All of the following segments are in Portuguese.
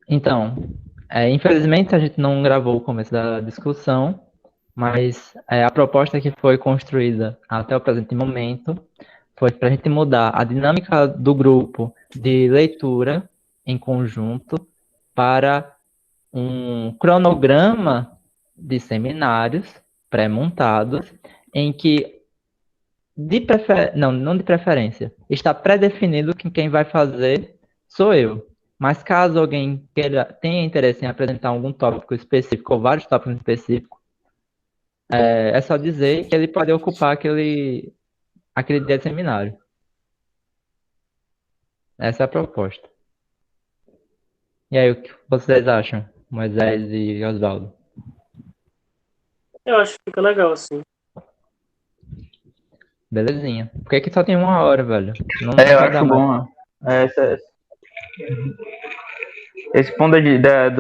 Então, infelizmente a gente não gravou o começo da discussão, mas a proposta que foi construída até o presente momento foi para a gente mudar a dinâmica do grupo de leitura em conjunto para um cronograma de seminários pré-montados, em que, não de preferência, está pré-definido que quem vai fazer sou eu. Mas caso alguém tenha interesse em apresentar algum tópico específico ou vários tópicos específicos, é só dizer que ele pode ocupar aquele dia de seminário. Essa é a proposta. E aí, o que vocês acham, Moisés e Oswaldo? Eu acho que fica legal assim. Belezinha. Por que que só tem 1 hora, velho? Não Eu vai dar acho mais. bom. Esse ponto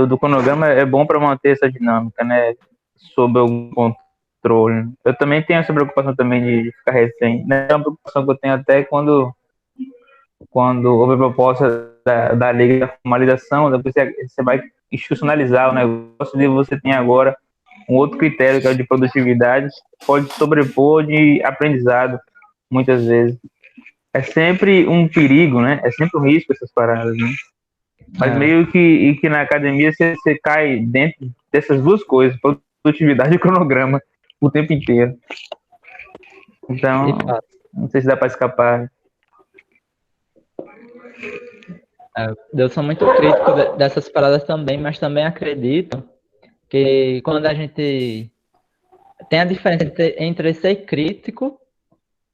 do cronograma é bom para manter essa dinâmica, né? Sob algum controle. Eu também tenho essa preocupação também de ficar recém. Né? É uma preocupação que eu tenho até quando houve a proposta da lei da formalização, depois você vai institucionalizar o negócio e você tem agora um outro critério que é o de produtividade, pode sobrepor de aprendizado, muitas vezes. É sempre um perigo, né? É sempre um risco essas paradas, né? Mas É, meio que na academia você cai dentro dessas duas coisas, produtividade e cronograma, o tempo inteiro. de Então, fato. não sei se dá para escapar. Eu sou muito crítico dessas paradas também, mas também acredito que quando a gente tem a diferença entre ser crítico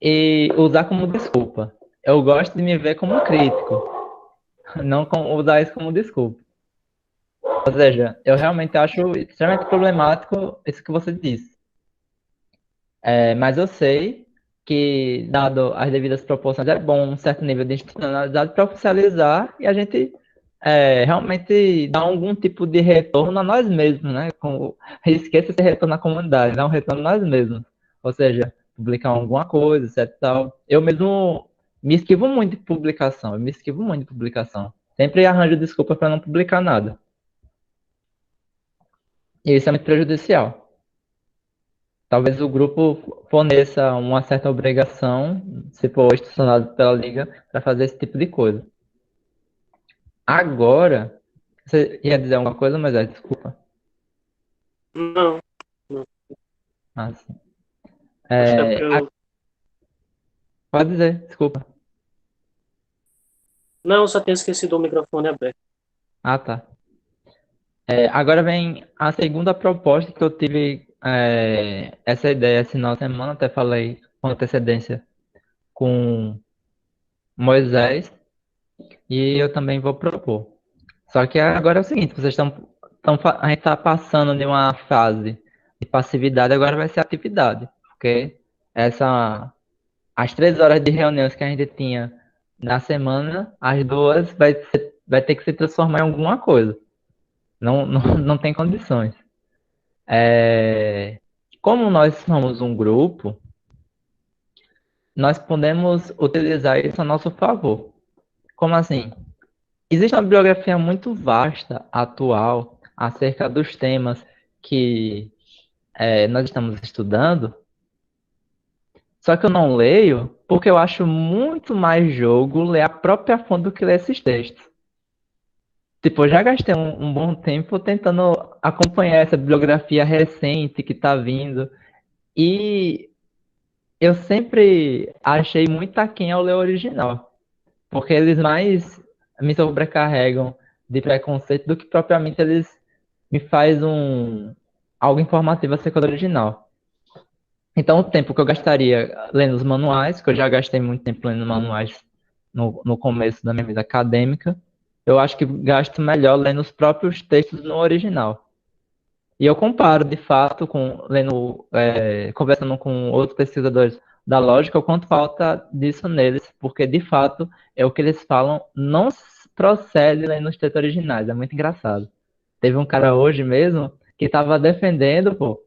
e usar como desculpa. Eu gosto de me ver como crítico, não usar isso como desculpa. Ou seja, eu realmente acho extremamente problemático isso que você disse. Mas eu sei que, dado as devidas proporções, é bom um certo nível de institucionalidade para oficializar e a gente realmente dar algum tipo de retorno a nós mesmos, né? Esqueça esse retorno à comunidade, dar um retorno a nós mesmos. Ou seja, publicar alguma coisa, etc. Tal. Eu mesmo me esquivo muito de publicação, eu me esquivo muito de publicação. Sempre arranjo desculpa para não publicar nada. E isso é muito prejudicial. Talvez o grupo forneça uma certa obrigação, se for institucionado pela liga, para fazer esse tipo de coisa. Agora, você ia dizer alguma coisa, mas desculpa. Não, não. Ah, sim. Acho que é porque eu. Pode dizer, desculpa. Não, eu só tinha esquecido o microfone aberto. Ah, tá. Agora vem a segunda proposta que eu tive essa ideia esse final de semana, até falei com antecedência com Moisés, e eu também vou propor. Só que agora é o seguinte, a gente está passando de uma fase de passividade, agora vai ser atividade, porque as 3 horas de reuniões que a gente tinha na semana, as duas vai ter que se transformar em alguma coisa. Não, não, não tem condições. Como nós somos um grupo, nós podemos utilizar isso a nosso favor. Como assim? Existe uma bibliografia muito vasta, atual, acerca dos temas que nós estamos estudando, só que eu não leio porque eu acho muito mais jogo ler a própria fonte do que ler esses textos. Tipo, eu já gastei um bom tempo tentando acompanhar essa bibliografia recente que está vindo, e eu sempre achei muito aquém ao ler o original, porque eles mais me sobrecarregam de preconceito do que propriamente eles me faz algo informativo acerca do original. Então, o tempo que eu gastaria lendo os manuais, que eu já gastei muito tempo lendo manuais no começo da minha vida acadêmica, eu acho que gasto melhor lendo os próprios textos no original. E eu comparo, de fato, conversando com outros pesquisadores da lógica, o quanto falta disso neles, porque, de fato, é o que eles falam, não procede lendo os textos originais. É muito engraçado. Teve um cara hoje mesmo que estava defendendo, pô,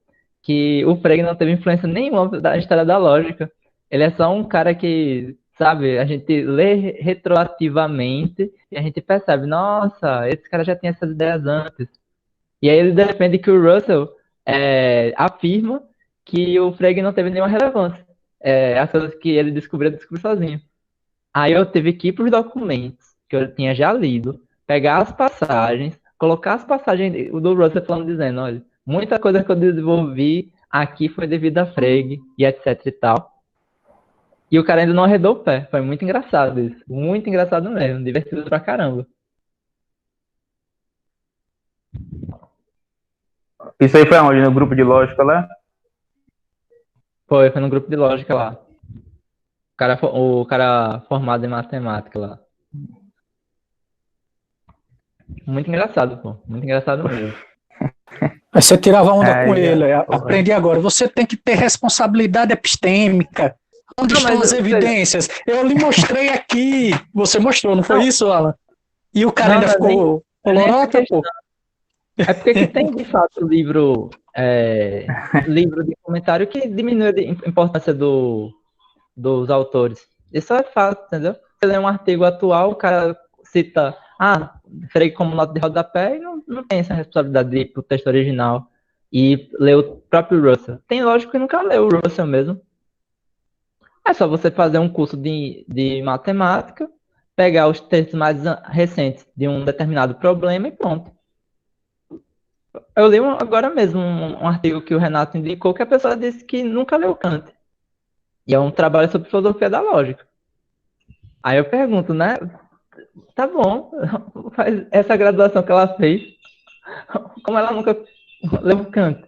que o Frege não teve influência nenhuma da história da lógica. Ele é só um cara que sabe? A gente lê retroativamente e a gente percebe, nossa, esse cara já tinha essas ideias antes. E aí ele defende que o Russell afirma que o Frege não teve nenhuma relevância. As coisas que ele descobriu sozinho. Aí eu tive que ir para os documentos que eu tinha já lido, pegar as passagens, colocar as passagens do Russell falando, dizendo, olha, muita coisa que eu desenvolvi aqui foi devido a Frege e etc e tal. E o cara ainda não arredou o pé. Foi muito engraçado isso. Muito engraçado mesmo. Divertido pra caramba. Isso aí foi aonde? No grupo de lógica lá? Foi no grupo de lógica lá. O cara formado em matemática lá. Muito engraçado, pô. Muito engraçado mesmo. Aí você tirava onda com ele. Aprendi agora. Você tem que ter responsabilidade epistêmica. Onde estão as evidências? Eu lhe mostrei aqui. Você mostrou, não foi isso, Alan? E o cara ainda ficou colorota, pô. É porque que tem, de fato, livro de comentário que diminui a importância dos autores. Isso é fato, entendeu? Você lê um artigo atual, o cara cita, Frege como nota de rodapé e não tem essa responsabilidade de ir pro texto original e ler o próprio Russell. Tem lógico que nunca leu o Russell mesmo. É só você fazer um curso de matemática, pegar os textos mais recentes de um determinado problema e pronto. Eu li agora mesmo um artigo que o Renato indicou que a pessoa disse que nunca leu Kant. E é um trabalho sobre filosofia da lógica. Aí eu pergunto, né? Tá bom, faz essa graduação que ela fez, como ela nunca leu Kant?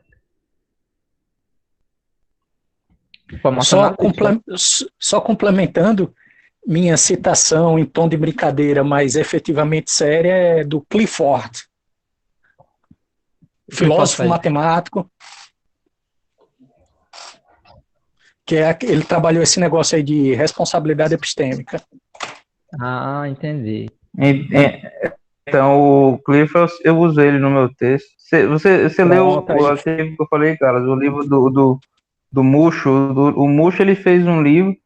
Só complementando, minha citação em tom de brincadeira, mas efetivamente séria, é do Clifford, filósofo matemático, que ele trabalhou esse negócio aí de responsabilidade epistêmica. Entendi. Então, o Clifford, eu uso ele no meu texto. Você leu o artigo que eu falei, Carlos, o livro do Mucho? O Mucho, ele fez um livro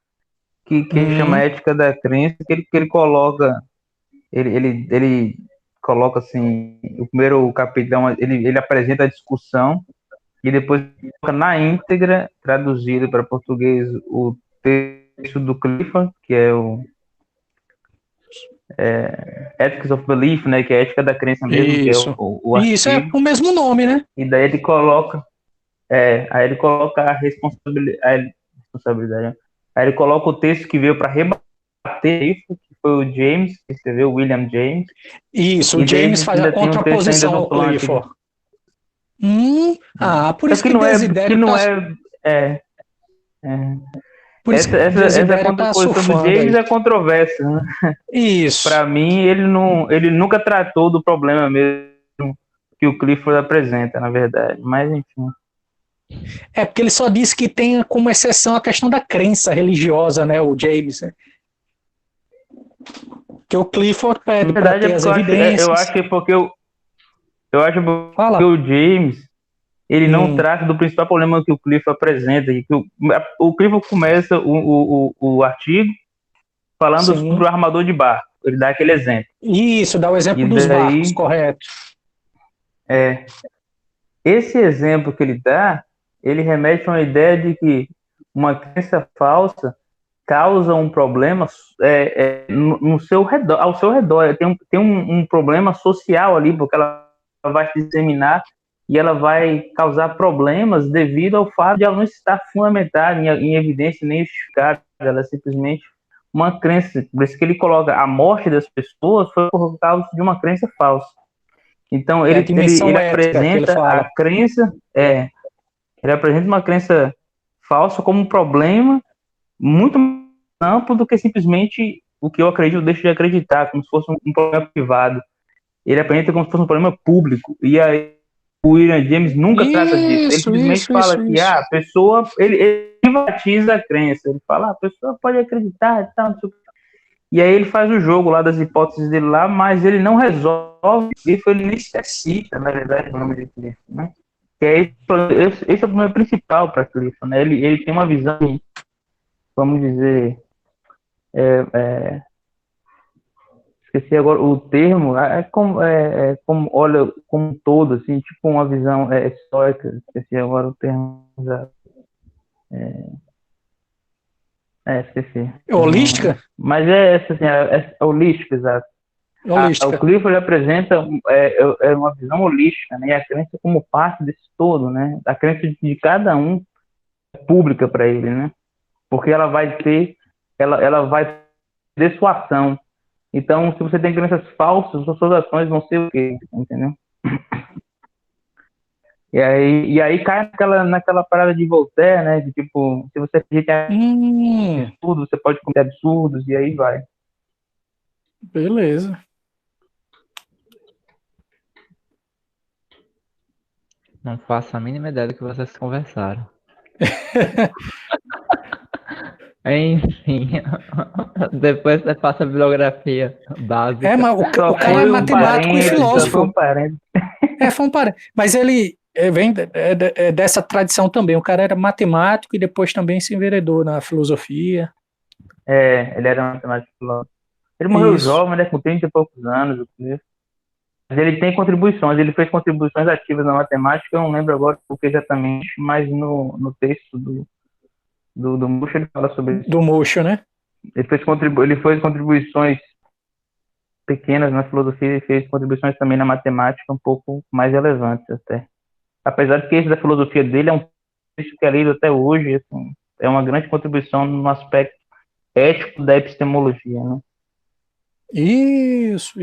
que chama Ética da Crença, que ele coloca, ele coloca assim, o primeiro capítulo, ele apresenta a discussão e depois coloca na íntegra, traduzido para português, o texto do Clifford, que é o Ethics of Belief, né, que é a ética da crença mesmo, isso. Que é o artigo. Isso é o mesmo nome, né? E daí ele coloca a responsabilidade, né? Aí ele coloca o texto que veio para rebater isso, que foi o James, que escreveu, William James. Isso, o James faz a contraposição ao Clifford. Por isso que Desidério Por isso essa contraposição do James é controversa, né? Isso. Para mim, ele nunca tratou do problema mesmo que o Clifford apresenta, na verdade. Mas, enfim. É porque ele só disse que tem como exceção a questão da crença religiosa, né? O James. Né? Que o Clifford pede para ter as evidências. Eu acho que porque o James ele não trata do principal problema que o Clifford apresenta. Que o Clifford começa o artigo falando sobre o armador de barco. Ele dá aquele exemplo. Isso, dá o exemplo dos barcos, correto. Esse exemplo que ele dá, ele remete a uma ideia de que uma crença falsa causa um problema no seu redor, ao seu redor. Tem um problema social ali, porque ela vai se disseminar e ela vai causar problemas devido ao fato de ela não estar fundamentada em evidência nem justificada. Ela é simplesmente uma crença. Por isso que ele coloca a morte das pessoas foi por causa de uma crença falsa. Então ele apresenta a crença, ele apresenta uma crença falsa como um problema muito mais amplo do que simplesmente o que eu acredito ou deixo de acreditar, como se fosse um problema privado. Ele apresenta como se fosse um problema público. E aí o William James nunca trata disso. Ele simplesmente fala que a pessoa, ele privatiza a crença. Ele fala, a pessoa pode acreditar e tal, não sei o que. E aí ele faz o jogo lá das hipóteses dele lá, mas ele não resolve, ele necessita, na verdade, o nome de Clifford, né? E aí, esse é o problema principal para Clifford, né? Ele tem uma visão, vamos dizer, esqueci agora o termo, olha como um todo, assim, tipo uma visão estoica, esqueci agora o termo exato. Esqueci. Holística? Mas é essa, assim, é holística, exato. O Holística. Clifford apresenta uma visão holística, né? E a crença como parte desse todo, né? A crença de cada um é pública para ele, né? Porque ela vai ter sua ação. Então, se você tem crenças falsas, suas ações vão ser o quê? Entendeu? E aí cai naquela parada de Voltaire, né? De tipo, se você acredita em absurdo, você pode cometer absurdos, e aí vai. Beleza. Não faço a mínima ideia do que vocês conversaram. Enfim, depois você passa a bibliografia básica. Mas o cara é matemático e filósofo. Foi um parente. Mas ele vem dessa tradição também. O cara era matemático e depois também se enveredou na filosofia. Ele era matemático e filósofo. Ele morreu jovem, né, com 30 e poucos anos. Mas ele tem contribuições, ele fez contribuições ativas na matemática, eu não lembro agora porque exatamente, mas no texto do Mocho ele fala sobre isso. Do Mocho, né? Ele fez contribuições pequenas na filosofia e fez contribuições também na matemática um pouco mais relevantes até. Apesar de que esse da filosofia dele é um texto que é lido até hoje, assim, é uma grande contribuição no aspecto ético da epistemologia, né? Isso.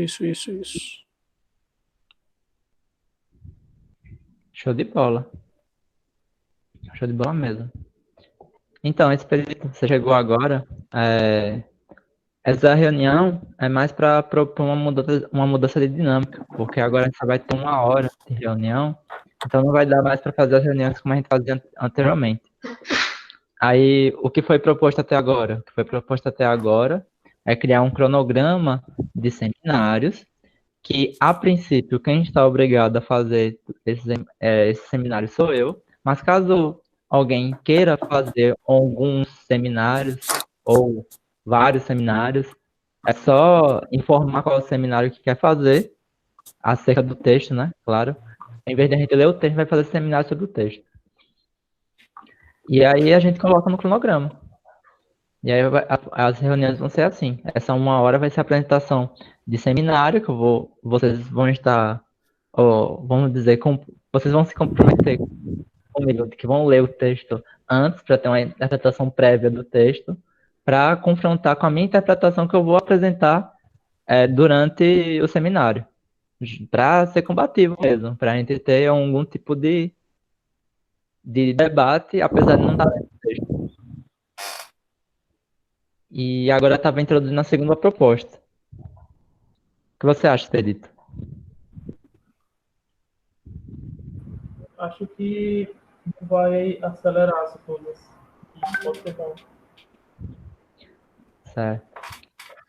Show de bola. Show de bola mesmo. Então, esse período que você chegou agora, essa reunião é mais para propor uma mudança de dinâmica, porque agora a gente só vai ter 1 hora de reunião, então não vai dar mais para fazer as reuniões como a gente fazia anteriormente. Aí, o que foi proposto até agora? O que foi proposto até agora é criar um cronograma de seminários que, a princípio, quem está obrigado a fazer esse seminário sou eu, mas caso alguém queira fazer alguns seminários ou vários seminários, é só informar qual é o seminário que quer fazer acerca do texto, né? Claro. Em vez de a gente ler o texto, vai fazer seminário sobre o texto. E aí a gente coloca no cronograma. E aí as reuniões vão ser assim. Essa 1 hora vai ser a apresentação de seminário, que vocês vão estar, vamos dizer, vocês vão se comprometer comigo, que vão ler o texto antes, para ter uma interpretação prévia do texto, para confrontar com a minha interpretação que eu vou apresentar durante o seminário. Para ser combativo mesmo, para a gente ter algum tipo de debate, apesar de não estar lendo o texto. E agora estava introduzindo a segunda proposta. O que você acha, Pedrito? Acho que vai acelerar as coisas. Pode ser bom. Certo.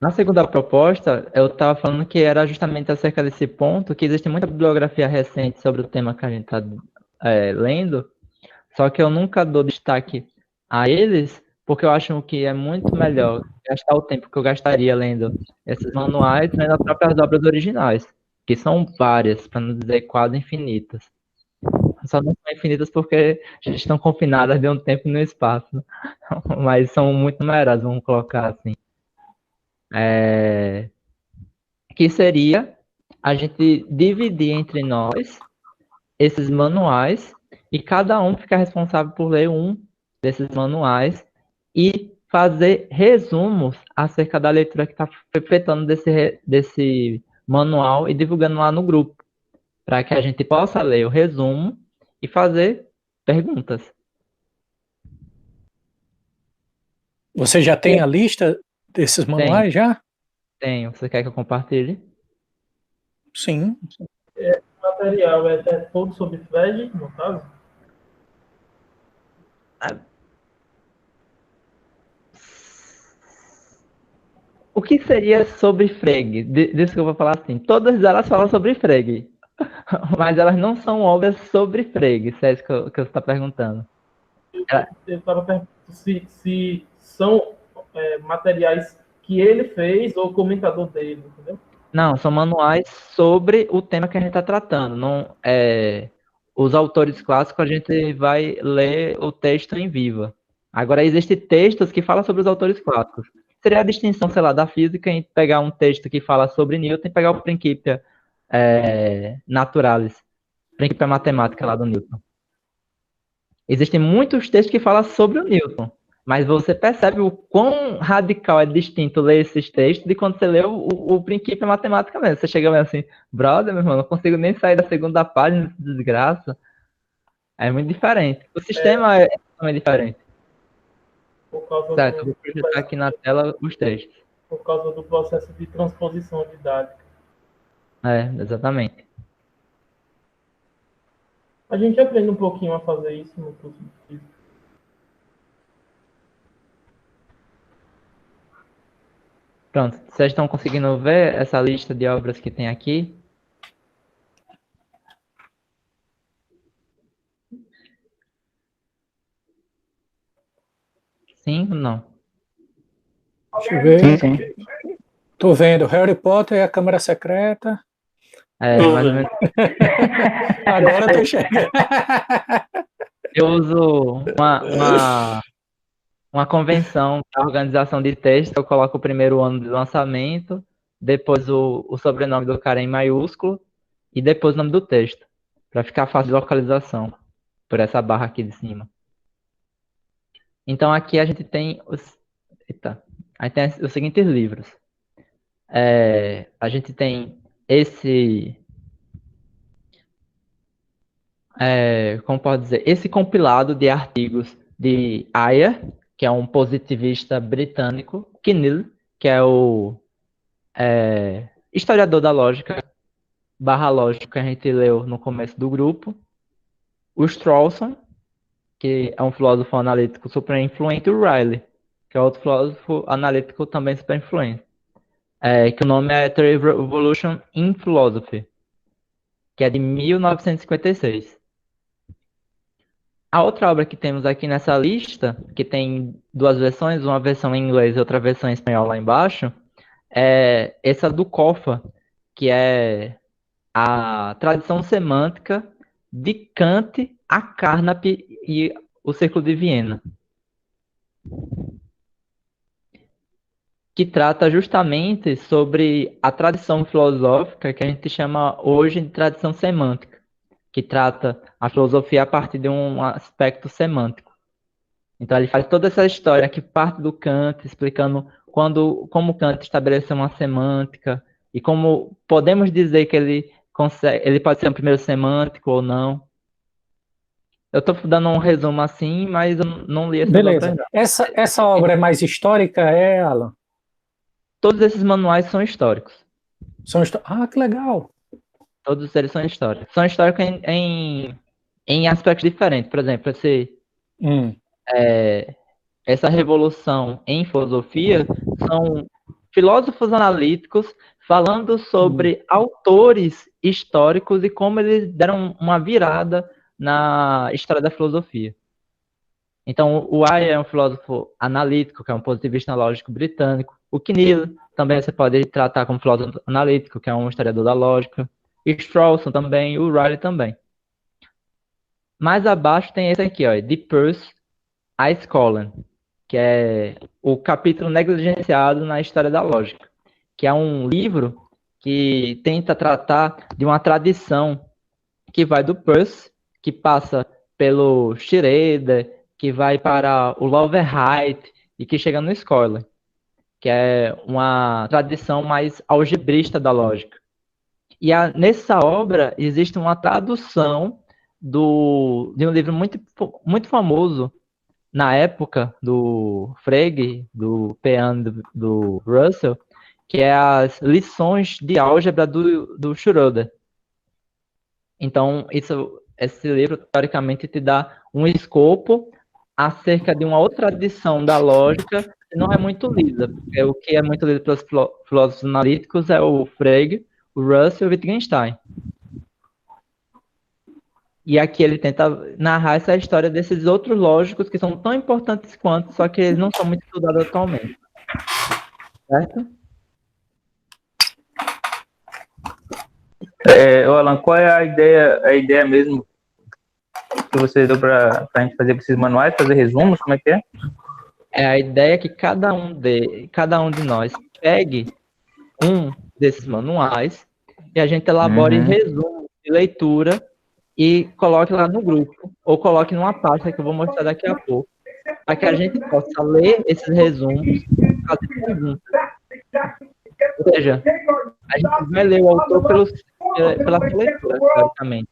Na segunda proposta, eu estava falando que era justamente acerca desse ponto, que existe muita bibliografia recente sobre o tema que a gente está lendo, só que eu nunca dou destaque a eles, porque eu acho que é muito melhor gastar o tempo que eu gastaria lendo esses manuais, lendo as próprias obras originais, que são várias, para não dizer quase infinitas. Só não são infinitas porque estão confinadas de um tempo no espaço, mas são muito numeradas, vamos colocar assim. Que seria a gente dividir entre nós esses manuais e cada um ficar responsável por ler um desses manuais e fazer resumos acerca da leitura que está efetuando desse manual e divulgando lá no grupo, para que a gente possa ler o resumo e fazer perguntas. Você já tem a lista desses manuais já? Tenho. Você quer que eu compartilhe? Sim. O material é todo sobre Frege, no caso? O que seria sobre Frege? Disso que eu vou falar assim. Todas elas falam sobre Frege, mas elas não são obras sobre Frege, se é isso que você está perguntando. Eu estava perguntando se são materiais que ele fez ou o comentador dele, entendeu? Não, são manuais sobre o tema que a gente está tratando. Não, os autores clássicos, a gente vai ler o texto em viva. Agora, existem textos que falam sobre os autores clássicos. Seria a distinção, sei lá, da física em pegar um texto que fala sobre Newton e pegar o Principia Naturalis, Principia Matemática lá do Newton. Existem muitos textos que falam sobre o Newton, mas você percebe o quão radical é distinto ler esses textos de quando você lê o Principia Matemática mesmo. Você chega bem assim, brother, meu irmão, não consigo nem sair da segunda página, desgraça. É muito diferente. O sistema é totalmente diferente. Por causa Certo, eu vou projetar aqui na tela os textos. por causa do processo de transposição didática. Exatamente. A gente aprende um pouquinho a fazer isso no curso de física. Pronto, vocês estão conseguindo ver essa lista de obras que tem aqui? Sim ou não? Deixa eu ver. Sim. Tô vendo Harry Potter e a Câmara Secreta. Mais ou menos. Agora eu tô chegando. Eu uso uma convenção para organização de texto. Eu coloco o primeiro ano de lançamento, depois o sobrenome do cara em maiúsculo e depois o nome do texto, para ficar fácil de localização, por essa barra aqui de cima. Então aqui a gente tem aí tem os seguintes livros. A gente tem como pode dizer, esse compilado de artigos de Ayer, que é um positivista britânico, Knill, que é o historiador da lógica, lógica que a gente leu no começo do grupo, o Strawson, que é um filósofo analítico super influente, e o Riley, que é outro filósofo analítico também super influente, que o nome é The Revolution in Philosophy, que é de 1956. A outra obra que temos aqui nessa lista, que tem duas versões, uma versão em inglês e outra versão em espanhol lá embaixo, é essa do Koffa, que é a tradição semântica de Kant, a Carnap e o Círculo de Viena, que trata justamente sobre a tradição filosófica que a gente chama hoje de tradição semântica, que trata a filosofia a partir de um aspecto semântico. Então ele faz toda essa história que parte do Kant, explicando como Kant estabeleceu uma semântica e como podemos dizer que ele pode ser um primeiro semântico ou não. Eu estou dando um resumo assim, mas eu não li essa Beleza. obra. Essa obra é mais histórica, Alan? Todos esses manuais são históricos. Que legal. Todos eles são históricos. São históricos em aspectos diferentes. Por exemplo, essa revolução em filosofia são filósofos analíticos falando sobre autores históricos e como eles deram uma virada na história da filosofia. Então, o Ayer é um filósofo analítico, que é um positivista lógico britânico. O Knill também você pode tratar como filósofo analítico, que é um historiador da lógica. E Strawson também, e o Riley também. Mais abaixo tem esse aqui, ó, De Peirce a Scholen, que é o capítulo negligenciado na história da lógica, que é um livro que tenta tratar de uma tradição que vai do Peirce, que passa pelo Schroeder, que vai para o Loverheit e que chega no Scholen, que é uma tradição mais algebrista da lógica. E nessa obra existe uma tradução de um livro muito, muito famoso na época do Frege, do Peano, do Russell, que é as lições de álgebra do Schroeder. Então, esse livro, teoricamente, te dá um escopo acerca de uma outra tradição da lógica que não é muito lida, porque o que é muito lido pelos filósofos analíticos é o Frege, o Russell e o Wittgenstein. E aqui ele tenta narrar essa história desses outros lógicos que são tão importantes quanto, só que eles não são muito estudados atualmente. certo? Ô, Alan, qual é a ideia mesmo que você deu para a gente fazer com esses manuais, fazer resumos, como é que é? É a ideia que cada um de nós pegue um desses manuais e a gente elabore resumo de leitura e coloque lá no grupo, ou coloque numa pasta que eu vou mostrar daqui a pouco, para que a gente possa ler esses resumos e fazer perguntas. Ou seja, a gente vai ler o autor pela sua leitura, teoricamente.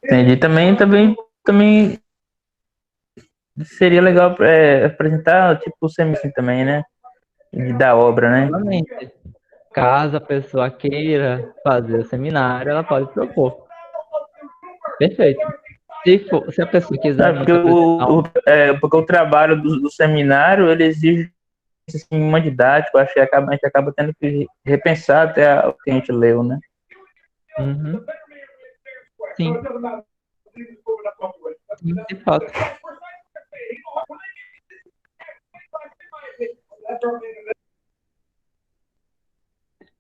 Entendi. Também seria legal apresentar tipo o semestre também, né? Da obra, né? Realmente, caso a pessoa queira fazer o seminário, ela pode propor. Perfeito. Se a pessoa quiser Porque porque o trabalho do seminário ele exige assim, uma didática, acho que a gente acaba tendo que repensar até o que a gente leu, né? Uhum. Sim. Sim, de fato.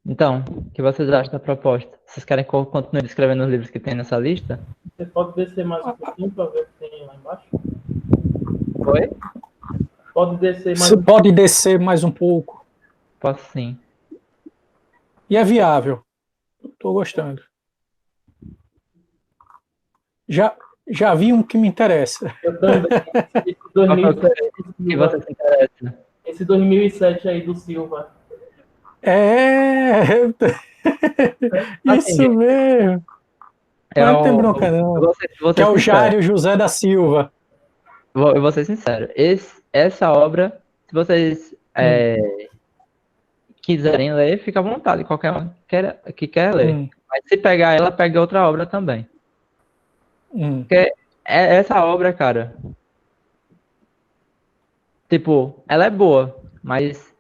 Então, o que vocês acham da proposta? Vocês querem que eu continue escrevendo os livros que tem nessa lista? Você pode descer mais um pouquinho para ver o que tem lá embaixo? Oi? Pode descer mais Você pode descer mais um pouco. Posso sim. E é viável. Estou gostando. Já vi um que me interessa. Eu também. Esse Qual foi 2007, que você se interessa? esse 2007 aí do Silva. Isso mesmo. Não tem bronca, não. Que é o Jário José da Silva. Eu vou ser sincero. Essa obra, se vocês quiserem ler, fica à vontade. Qualquer um que quer ler. Mas se pegar ela, pega outra obra também. Porque essa obra, cara, tipo, ela é boa, mas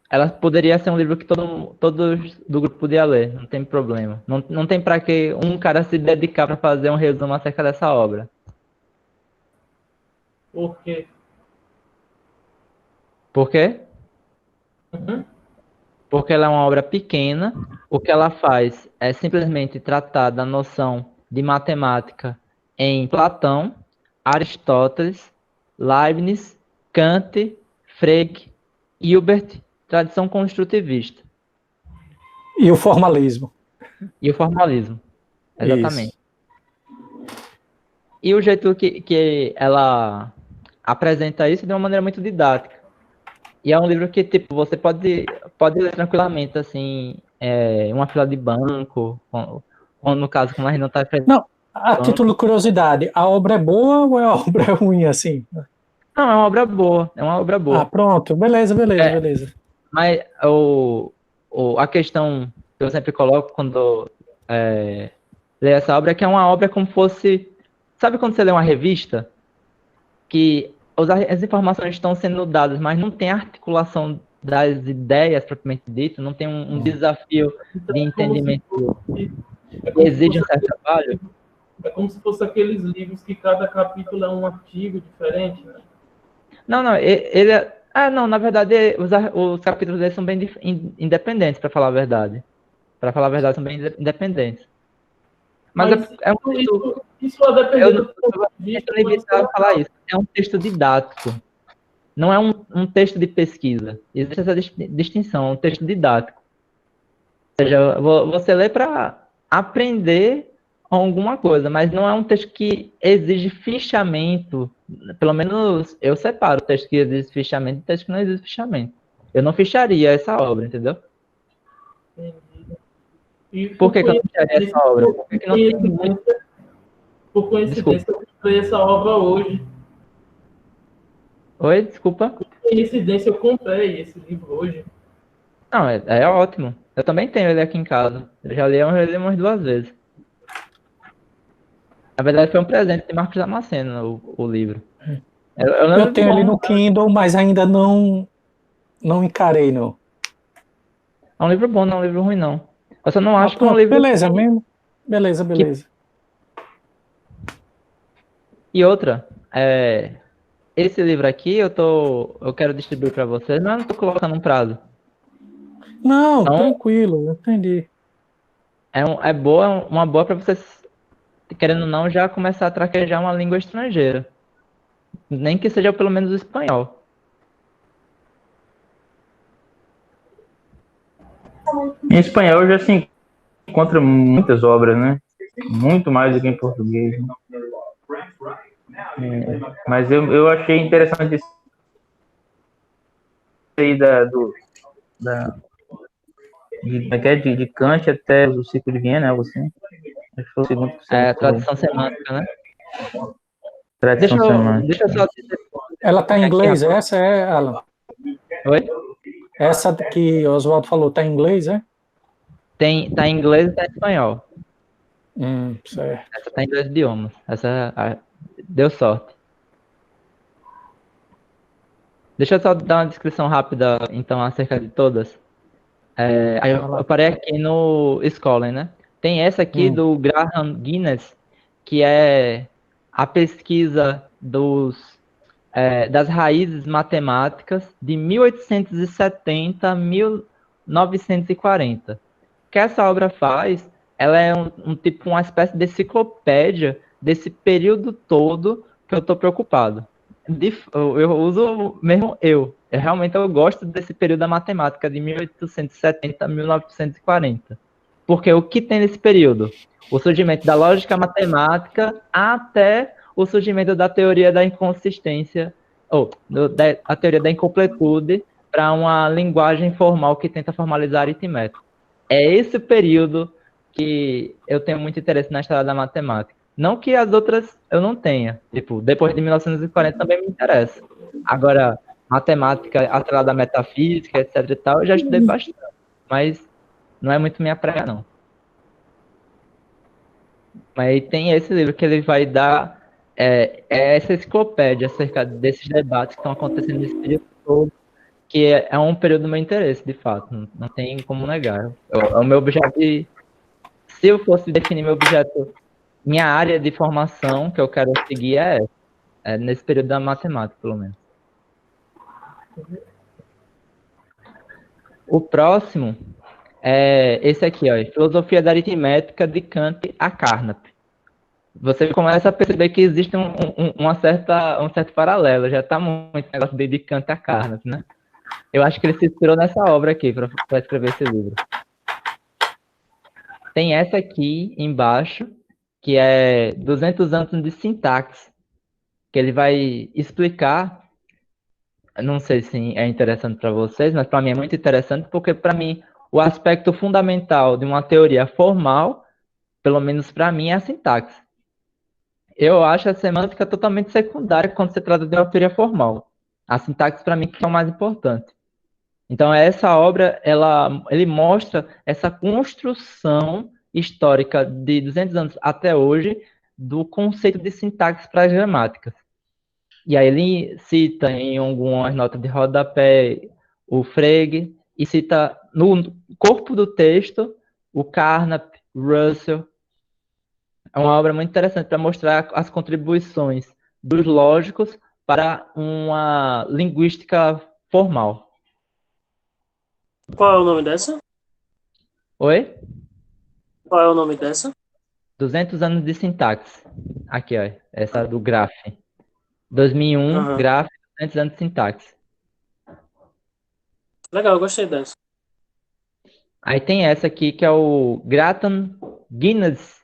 ela poderia ser um livro que todos do grupo podia ler, não tem problema. Não tem para que um cara se dedicar para fazer um resumo acerca dessa obra. Por quê? Por quê? Porque ela é uma obra pequena. O que ela faz é simplesmente tratar da noção de matemática em Platão, Aristóteles, Leibniz, Kant, Frege, Hilbert, tradição construtivista. E o formalismo. E o formalismo. Exatamente. Isso. E o jeito que ela apresenta isso de uma maneira muito didática. E é um livro que, tipo, você pode ler tranquilamente, assim, uma fila de banco, ou no caso, como a gente não está frente. Não, a título de curiosidade, a obra é boa ou é a obra ruim, assim? Não, é uma obra boa, Ah, pronto, beleza. Mas a questão que eu sempre coloco quando leio essa obra é que é uma obra como fosse... Sabe quando você lê uma revista? Que as informações estão sendo dadas, mas não tem articulação das ideias propriamente dito, não tem um desafio de entendimento que exige um certo trabalho. É como se fosse aqueles livros que cada capítulo é um artigo diferente, né? Não, não, na verdade, os capítulos deles são bem independentes, para falar a verdade. Para falar a verdade, são bem independentes. Mas é um texto... Isso a depender eu não evitar falar isso. É um texto didático. Não é um texto de pesquisa. Existe essa distinção, é um texto didático. Ou seja, você lê para aprender alguma coisa, mas não é um texto que exige fichamento. Pelo menos eu separo o texto que exige fichamento e o texto que não exige fichamento. Eu não ficharia essa obra, entendeu? Por que eu não ficharia essa obra? Porque não tem muito... Por coincidência, eu comprei essa obra hoje. Oi, desculpa. Por coincidência, eu comprei esse livro hoje. Não, é ótimo. Eu também tenho ele aqui em casa. Eu já li umas 2 vezes. Na verdade, foi um presente de Marcos Damasceno, o livro. Eu tenho ele no Kindle, mas ainda não encarei, não. É um livro bom, não é um livro ruim, não. Eu só não acho que é um livro... Beleza, mesmo. Beleza. E outra, esse livro aqui eu quero distribuir para vocês, mas eu não tô colocando um prazo. Não, Então, tranquilo, eu entendi. uma boa para vocês, querendo ou não, já começar a traquejar uma língua estrangeira. Nem que seja pelo menos o espanhol. Em espanhol já se encontra muitas obras, né? Muito mais do que em português. Né? Mas eu achei interessante isso aí de Kant até o ciclo de Viena, algo assim. Acho que foi o segundo que você me É, falou. tradição semântica, né? Tradição semântica. Deixa eu só dizer Ela tá em aqui, inglês, rapaz. essa é, Alan? Oi? Essa que o Oswaldo falou tá em inglês, é? Tá em inglês e tá em espanhol. Certo. Essa tá em dois idiomas. Deu sorte. Deixa eu só dar uma descrição rápida, então, acerca de todas. Aí eu parei aqui no Scholar, né? Tem essa aqui do Graham Guinness, que é a pesquisa das raízes matemáticas de 1870 a 1940. O que essa obra faz, ela é tipo uma espécie de enciclopédia desse período todo que eu estou preocupado. Eu uso mesmo realmente eu gosto desse período da matemática de 1870 a 1940. Porque o que tem nesse período? O surgimento da lógica matemática até o surgimento da teoria da inconsistência, a teoria da incompletude para uma linguagem formal que tenta formalizar a aritmética. É esse período que eu tenho muito interesse na história da matemática. Não que as outras eu não tenha. Tipo, depois de 1940 também me interessa. Agora, matemática atrelada à metafísica, etc e tal, eu já estudei bastante. Mas não é muito minha praia, não. Mas tem esse livro que ele vai dar essa enciclopédia acerca desses debates que estão acontecendo nesse período todo, que é um período do meu interesse, de fato. Não tem como negar. O meu objeto se eu fosse definir meu objeto, minha área de formação que eu quero seguir é nesse período da matemática, pelo menos. O próximo é esse aqui, ó, Filosofia da Aritmética de Kant a Carnap. Você começa a perceber que existe um certo paralelo, já está muito negócio de Kant a Carnap, né? Eu acho que ele se inspirou nessa obra aqui para escrever esse livro. Tem essa aqui embaixo, que é 200 anos de sintaxe, que ele vai explicar, não sei se é interessante para vocês, mas para mim é muito interessante, porque para mim o aspecto fundamental de uma teoria formal, pelo menos para mim, é a sintaxe. Eu acho a semântica totalmente secundária quando se trata de uma teoria formal. A sintaxe para mim que é o mais importante. Então essa obra, ele mostra essa construção histórica de 200 anos até hoje do conceito de sintaxe para as gramáticas. E aí ele cita em algumas notas de rodapé o Frege e cita no corpo do texto o Carnap, Russell. É uma obra muito interessante para mostrar as contribuições dos lógicos para uma linguística formal. Qual é o nome dessa? Oi? Qual é o nome dessa? 200 anos de sintaxe. Aqui, ó. Essa do Graph. 2001, Aham. Graph, 200 anos de sintaxe. Legal, eu gostei dessa. Aí tem essa aqui que é o Graham Guinness,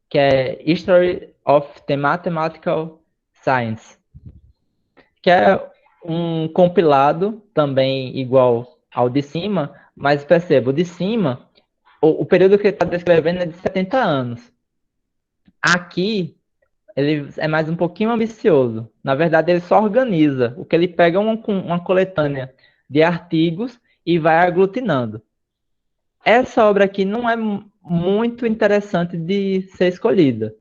que é History of the Mathematical Science, que é um compilado também igual ao de cima, mas perceba, o de cima, o período que ele está descrevendo é de 70 anos. Aqui, ele é mais um pouquinho ambicioso. Na verdade, ele só organiza. O que ele pega é uma coletânea de artigos e vai aglutinando. Essa obra aqui não é muito interessante de ser escolhida,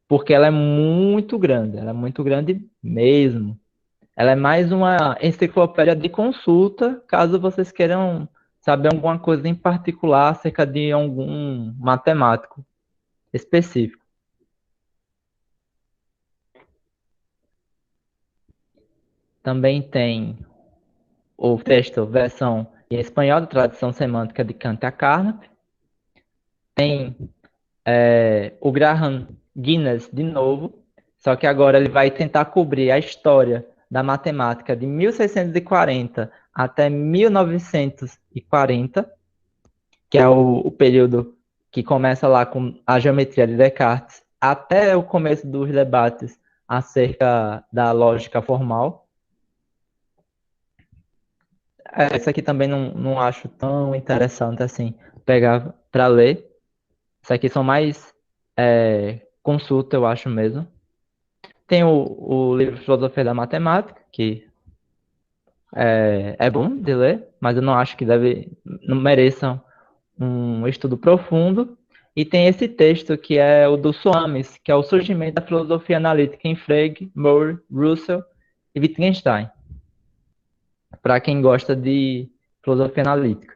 porque ela é muito grande. Ela é muito grande mesmo. Ela é mais uma enciclopédia de consulta, caso vocês queiram saber alguma coisa em particular acerca de algum matemático específico. Também tem o texto, versão em espanhol, da Tradição Semântica de Kant e Carnap. Tem o Graham Guinness de novo, só que agora ele vai tentar cobrir a história da matemática de 1640 até 1940, que é o período que começa lá com a geometria de Descartes, até o começo dos debates acerca da lógica formal. Essa aqui também não acho tão interessante assim, pegar para ler. Isso aqui são mais consulta, eu acho mesmo. Tem o livro Filosofia da Matemática, que é bom de ler, mas eu não acho que não mereçam um estudo profundo. E tem esse texto que é o do Soames, que é o surgimento da filosofia analítica em Frege, Moore, Russell e Wittgenstein. Para quem gosta de filosofia analítica.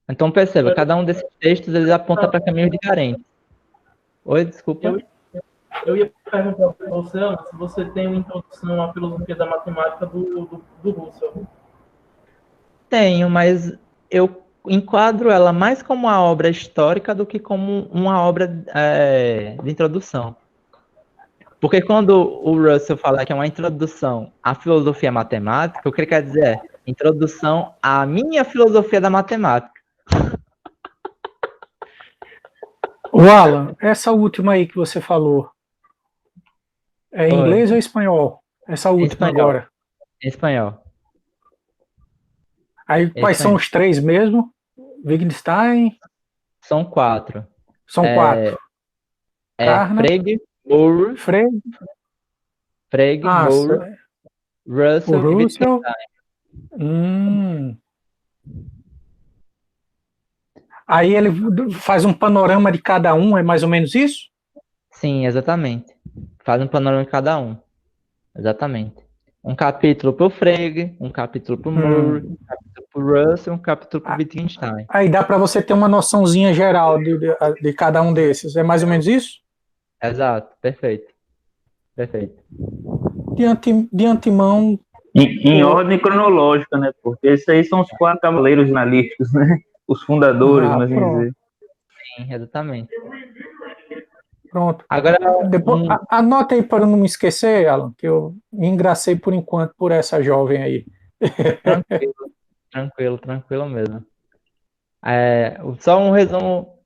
Então perceba, cada um desses textos eles aponta para caminhos diferentes. Oi, desculpa. Eu ia perguntar para você, Ana, se você tem uma introdução à filosofia da matemática do Russell. Tenho, mas eu enquadro ela mais como uma obra histórica do que como uma obra de introdução. Porque quando o Russell fala que é uma introdução à filosofia matemática, o que ele quer dizer é introdução à minha filosofia da matemática. O Alan, essa última aí que você falou, é em inglês ou espanhol? Essa última espanhol. agora. Em espanhol. Aí quais são os três mesmo? Wittgenstein? São 4. São 4. Frege, Moore, Moore, Russell e Wittgenstein. Aí ele faz um panorama de cada um, é mais ou menos isso? Sim, exatamente. Faz um panorama de cada um. Exatamente. Um capítulo para o Frege, um capítulo para o Moore, um capítulo para o Russell, um capítulo para o Wittgenstein. Aí dá para você ter uma noçãozinha geral de cada um desses. É mais ou menos isso? Exato, perfeito. Perfeito. De antemão. Em ordem cronológica, né? Porque esses aí são os 4 cavaleiros analíticos, né? Os fundadores, mas dizer. Sim, exatamente. Pronto. Agora, depois, anota aí para não me esquecer, Alan, que eu me engracei por enquanto por essa jovem aí. Tranquilo mesmo. Só um resumo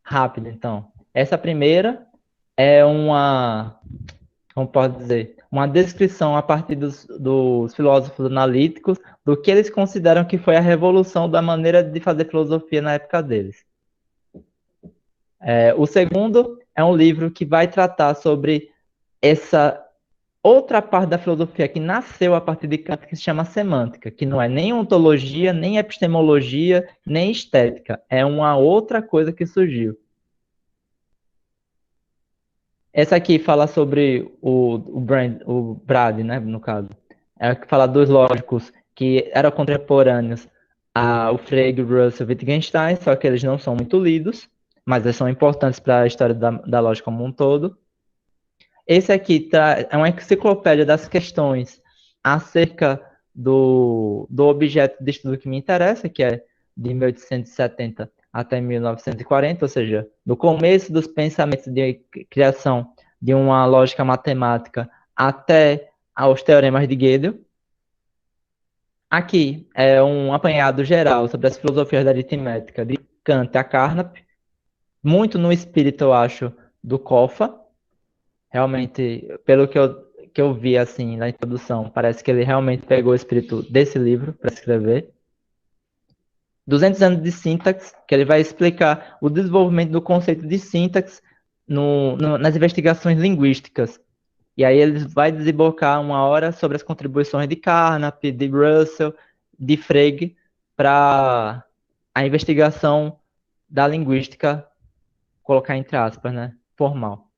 rápido, então. Essa primeira é como posso dizer, uma descrição a partir dos filósofos analíticos do que eles consideram que foi a revolução da maneira de fazer filosofia na época deles. O segundo é um livro que vai tratar sobre essa outra parte da filosofia que nasceu a partir de Kant, que se chama semântica, que não é nem ontologia, nem epistemologia, nem estética. É uma outra coisa que surgiu. Essa aqui fala sobre o Brad, né, no caso. É que fala dos lógicos que eram contemporâneos ao Frege, Russell e Wittgenstein, só que eles não são muito lidos, mas eles são importantes para a história da lógica como um todo. Esse aqui é uma enciclopédia das questões acerca do objeto de estudo que me interessa, que é de 1870 até 1940, ou seja, do começo dos pensamentos de criação de uma lógica matemática até aos teoremas de Gödel. Aqui é um apanhado geral sobre as filosofias da aritmética de Kant e Carnap, muito no espírito, eu acho, do Koffa. Realmente, pelo que eu vi assim na introdução, parece que ele realmente pegou o espírito desse livro para escrever. 200 anos de sintaxe, que ele vai explicar o desenvolvimento do conceito de sintaxe nas investigações linguísticas. E aí ele vai desembocar uma hora sobre as contribuições de Carnap, de Russell, de Frege, para a investigação da linguística, colocar entre aspas, né, formal.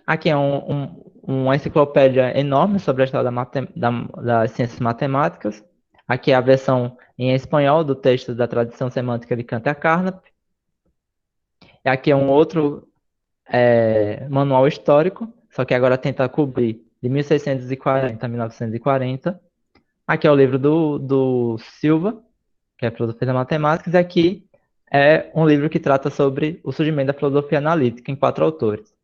Aqui é uma enciclopédia enorme sobre a história das ciências matemáticas. Aqui é a versão em espanhol do texto da tradição semântica de Kant e Carnap. E aqui é um outro manual histórico, só que agora tenta cobrir de 1640 a 1940. Aqui é o livro do Silva, que é Filosofia da Matemática, e aqui é um livro que trata sobre o surgimento da filosofia analítica, em 4 autores.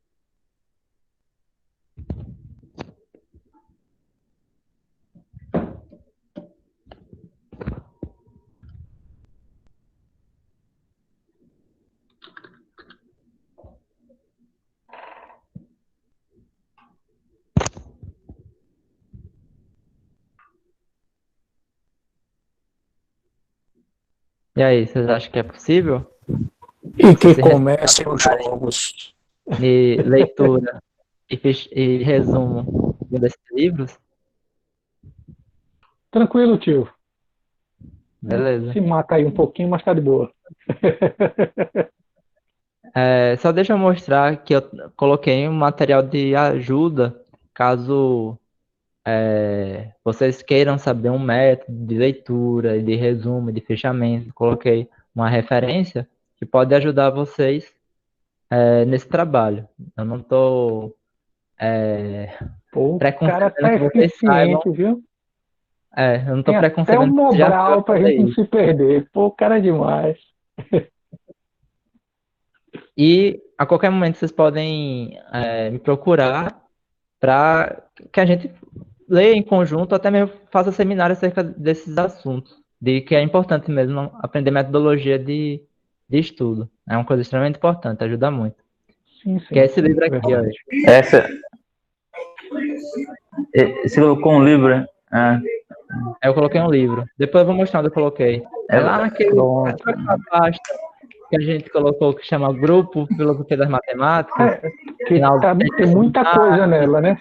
E aí, vocês acham que é possível? E que Se comecem os jogos. de leitura e resumo desses livros? Tranquilo, tio. Beleza. Se mata aí um pouquinho, mas tá de boa. Só deixa eu mostrar que eu coloquei um material de ajuda, caso vocês queiram saber um método de leitura, de resumo, de fechamento. Coloquei uma referência que pode ajudar vocês nesse trabalho. Eu não estou Pô, o cara preconcebendo tá que vocês saibam. eficiente, viu? Eu não estou Tem até um preconcebendo que vocês já Mobral saibam pra fazer gente não isso. se perder. Pô, o cara é demais. E a qualquer momento vocês podem me procurar para que a gente leia em conjunto, até mesmo faça seminário acerca desses assuntos, de que é importante mesmo aprender metodologia de estudo. É uma coisa extremamente importante, ajuda muito. Sim, Que é sim. esse livro aqui, ó. Verdade. Você colocou um livro, né? Aí eu coloquei um livro. Depois eu vou mostrar onde eu coloquei. É lá Pronto. naquela pasta que a gente colocou, que chama Grupo Filosofia das Matemáticas. Que tem muita coisa nela, né?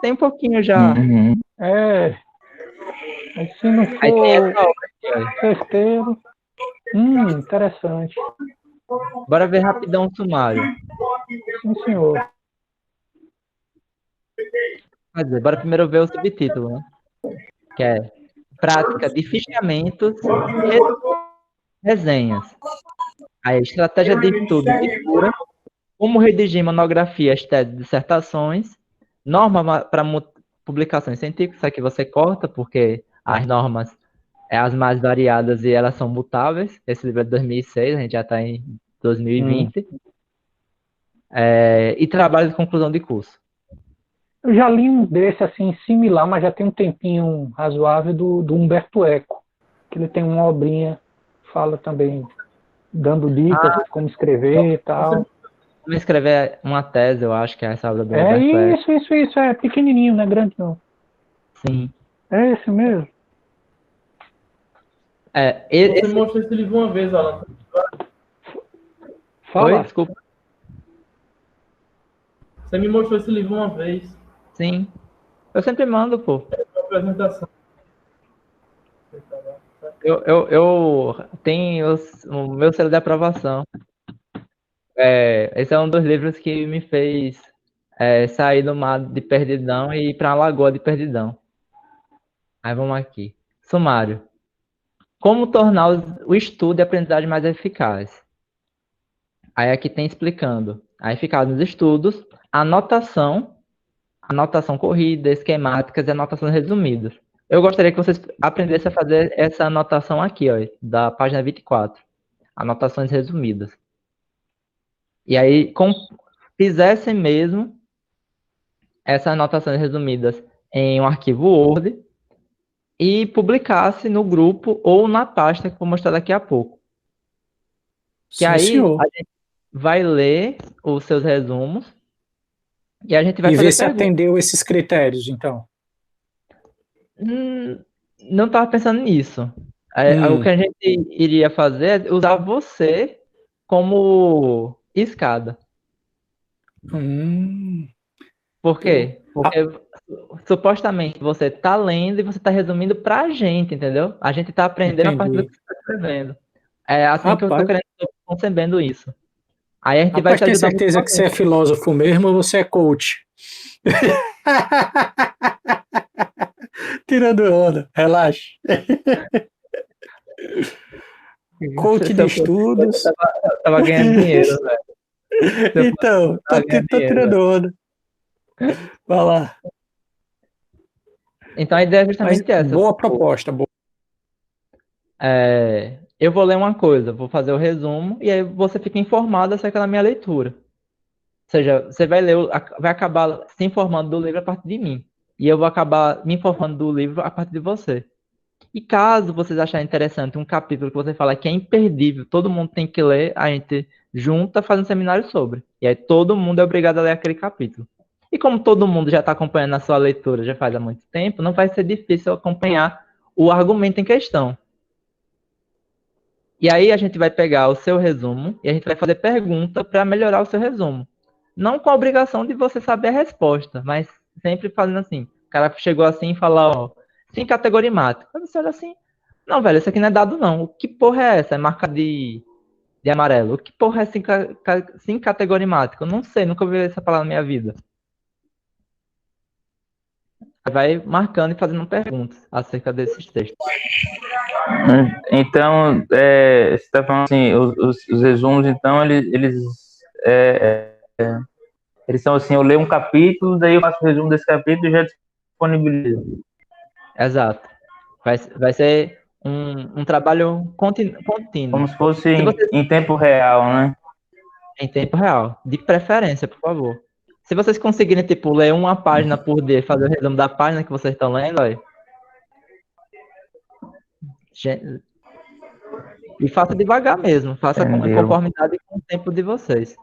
Tem um pouquinho já. Uhum. Mas se não Aí tem essa for obra aqui, ó. certeiro. Interessante. Bora ver rapidão o sumário. Sim, senhor. Quer dizer, bora primeiro ver o subtítulo, né? Que é Prática de Fichamentos e Resenhas. Aí, estratégia de estudo e leitura, como redigir monografias, teses, dissertações, norma para publicações científicas, isso aqui você corta, porque as normas as mais variadas e elas são mutáveis. Esse livro é de 2006, a gente já está em 2020. E trabalho de conclusão de curso. Eu já li um desse, assim, similar, mas já tem um tempinho razoável, do Humberto Eco, que ele tem uma obrinha, fala também, dando dicas de como escrever e tal. Vou escrever uma tese, eu acho que é essa obra do Humberto Eco. Isso, é pequenininho, não é grande não. Sim. É esse mesmo. Você mostrou esse livro uma vez, Alan. Fala. Oi, desculpa. Você me mostrou esse livro uma vez. Sim. Eu sempre mando, pô. Uma apresentação. Eu tenho o meu selo de aprovação. Esse é um dos livros que me fez sair do mar de Perdidão e ir para a Lagoa de Perdidão. Aí vamos aqui. Sumário. Como tornar o estudo e a aprendizagem mais eficaz? Aí aqui tem explicando a eficácia nos estudos, anotação corrida, esquemáticas e anotações resumidas. Eu gostaria que vocês aprendessem a fazer essa anotação aqui, ó, da página 24. Anotações resumidas. E aí, fizessem mesmo essas anotações resumidas em um arquivo Word e publicasse no grupo ou na pasta que eu vou mostrar daqui a pouco. Que aí senhor. a gente vai ler os seus resumos e a gente vai E fazer ver se perguntas. atendeu esses critérios, então. Não estava pensando nisso. O que a gente iria fazer é usar você como escada. Por quê? Porque supostamente você está lendo e você está resumindo para a gente, entendeu? A gente está aprendendo a partir do que você está escrevendo. É assim que eu estou concebendo isso. Aí a gente vai te tem ajudar certeza que você é filósofo mesmo ou você é coach? Tirando onda, relaxa. Coach de estudos. Eu tava ganhando dinheiro, velho. Então, tô tirando onda. Vai lá. Então a ideia é Mas justamente essa. boa proposta, boa. Eu vou ler uma coisa, vou fazer o resumo, e aí você fica informado acerca da minha leitura. Ou seja, você vai ler, vai acabar se informando do livro a partir de mim. E eu vou acabar me informando do livro a partir de você. E caso vocês acharem interessante um capítulo que você fala que é imperdível, todo mundo tem que ler, a gente junta, faz um seminário sobre. E aí todo mundo é obrigado a ler aquele capítulo. E como todo mundo já está acompanhando a sua leitura já faz há muito tempo, não vai ser difícil acompanhar o argumento em questão. E aí a gente vai pegar o seu resumo e a gente vai fazer pergunta para melhorar o seu resumo. Não com a obrigação de você saber a resposta, mas sempre fazendo assim. O cara chegou assim e falou, ó, sim categorimático. Aí você olha assim, não, velho, isso aqui não é dado não. Que porra é essa? É marca de amarelo. O que porra é sim categorimático? Eu não sei, nunca ouvi essa palavra na minha vida. Vai marcando e fazendo perguntas acerca desses textos. Então, você está falando assim, os resumos, então, eles são assim, eu leio um capítulo, daí eu faço o resumo desse capítulo e já disponibilizo. Exato. Vai ser um trabalho contínuo. Como se fosse Se você em tempo real, né? Em tempo real. De preferência, por favor. Se vocês conseguirem, tipo, ler uma página por dia, fazer o resumo da página que vocês estão lendo, aí. E faça devagar mesmo. Faça em Entendeu? conformidade com o tempo de vocês.